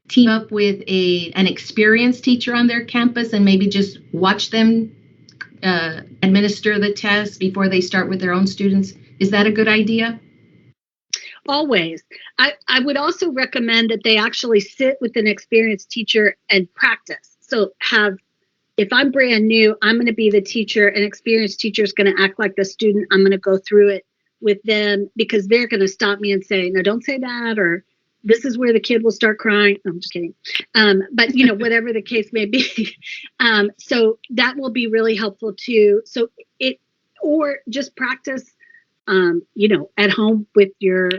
team up with an experienced teacher on their campus and maybe just watch them administer the test before they start with their own students? Is that a good idea? Always. I would also recommend that they actually sit with an experienced teacher and practice. So if I'm brand new, I'm going to be the teacher. An experienced teacher is going to act like the student. I'm going to go through it with them because they're going to stop me and say, no, don't say that, or this is where the kid will start crying. I'm just kidding. But whatever the case may be. So that will be really helpful too. So or just practice, at home with your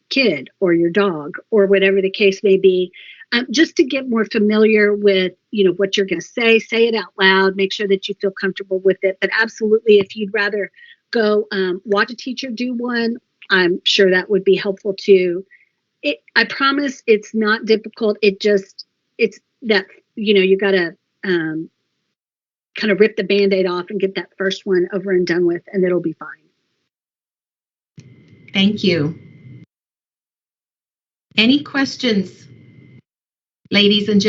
kid or your dog or whatever the case may be, just to get more familiar with, what you're going to say it out loud, make sure that you feel comfortable with it. But absolutely, if you'd rather go watch a teacher do one, I'm sure that would be helpful too. I promise it's not difficult. It's that, you got to kind of rip the Band-Aid off and get that first one over and done with, and it'll be fine. Thank you. Any questions, ladies and gentlemen?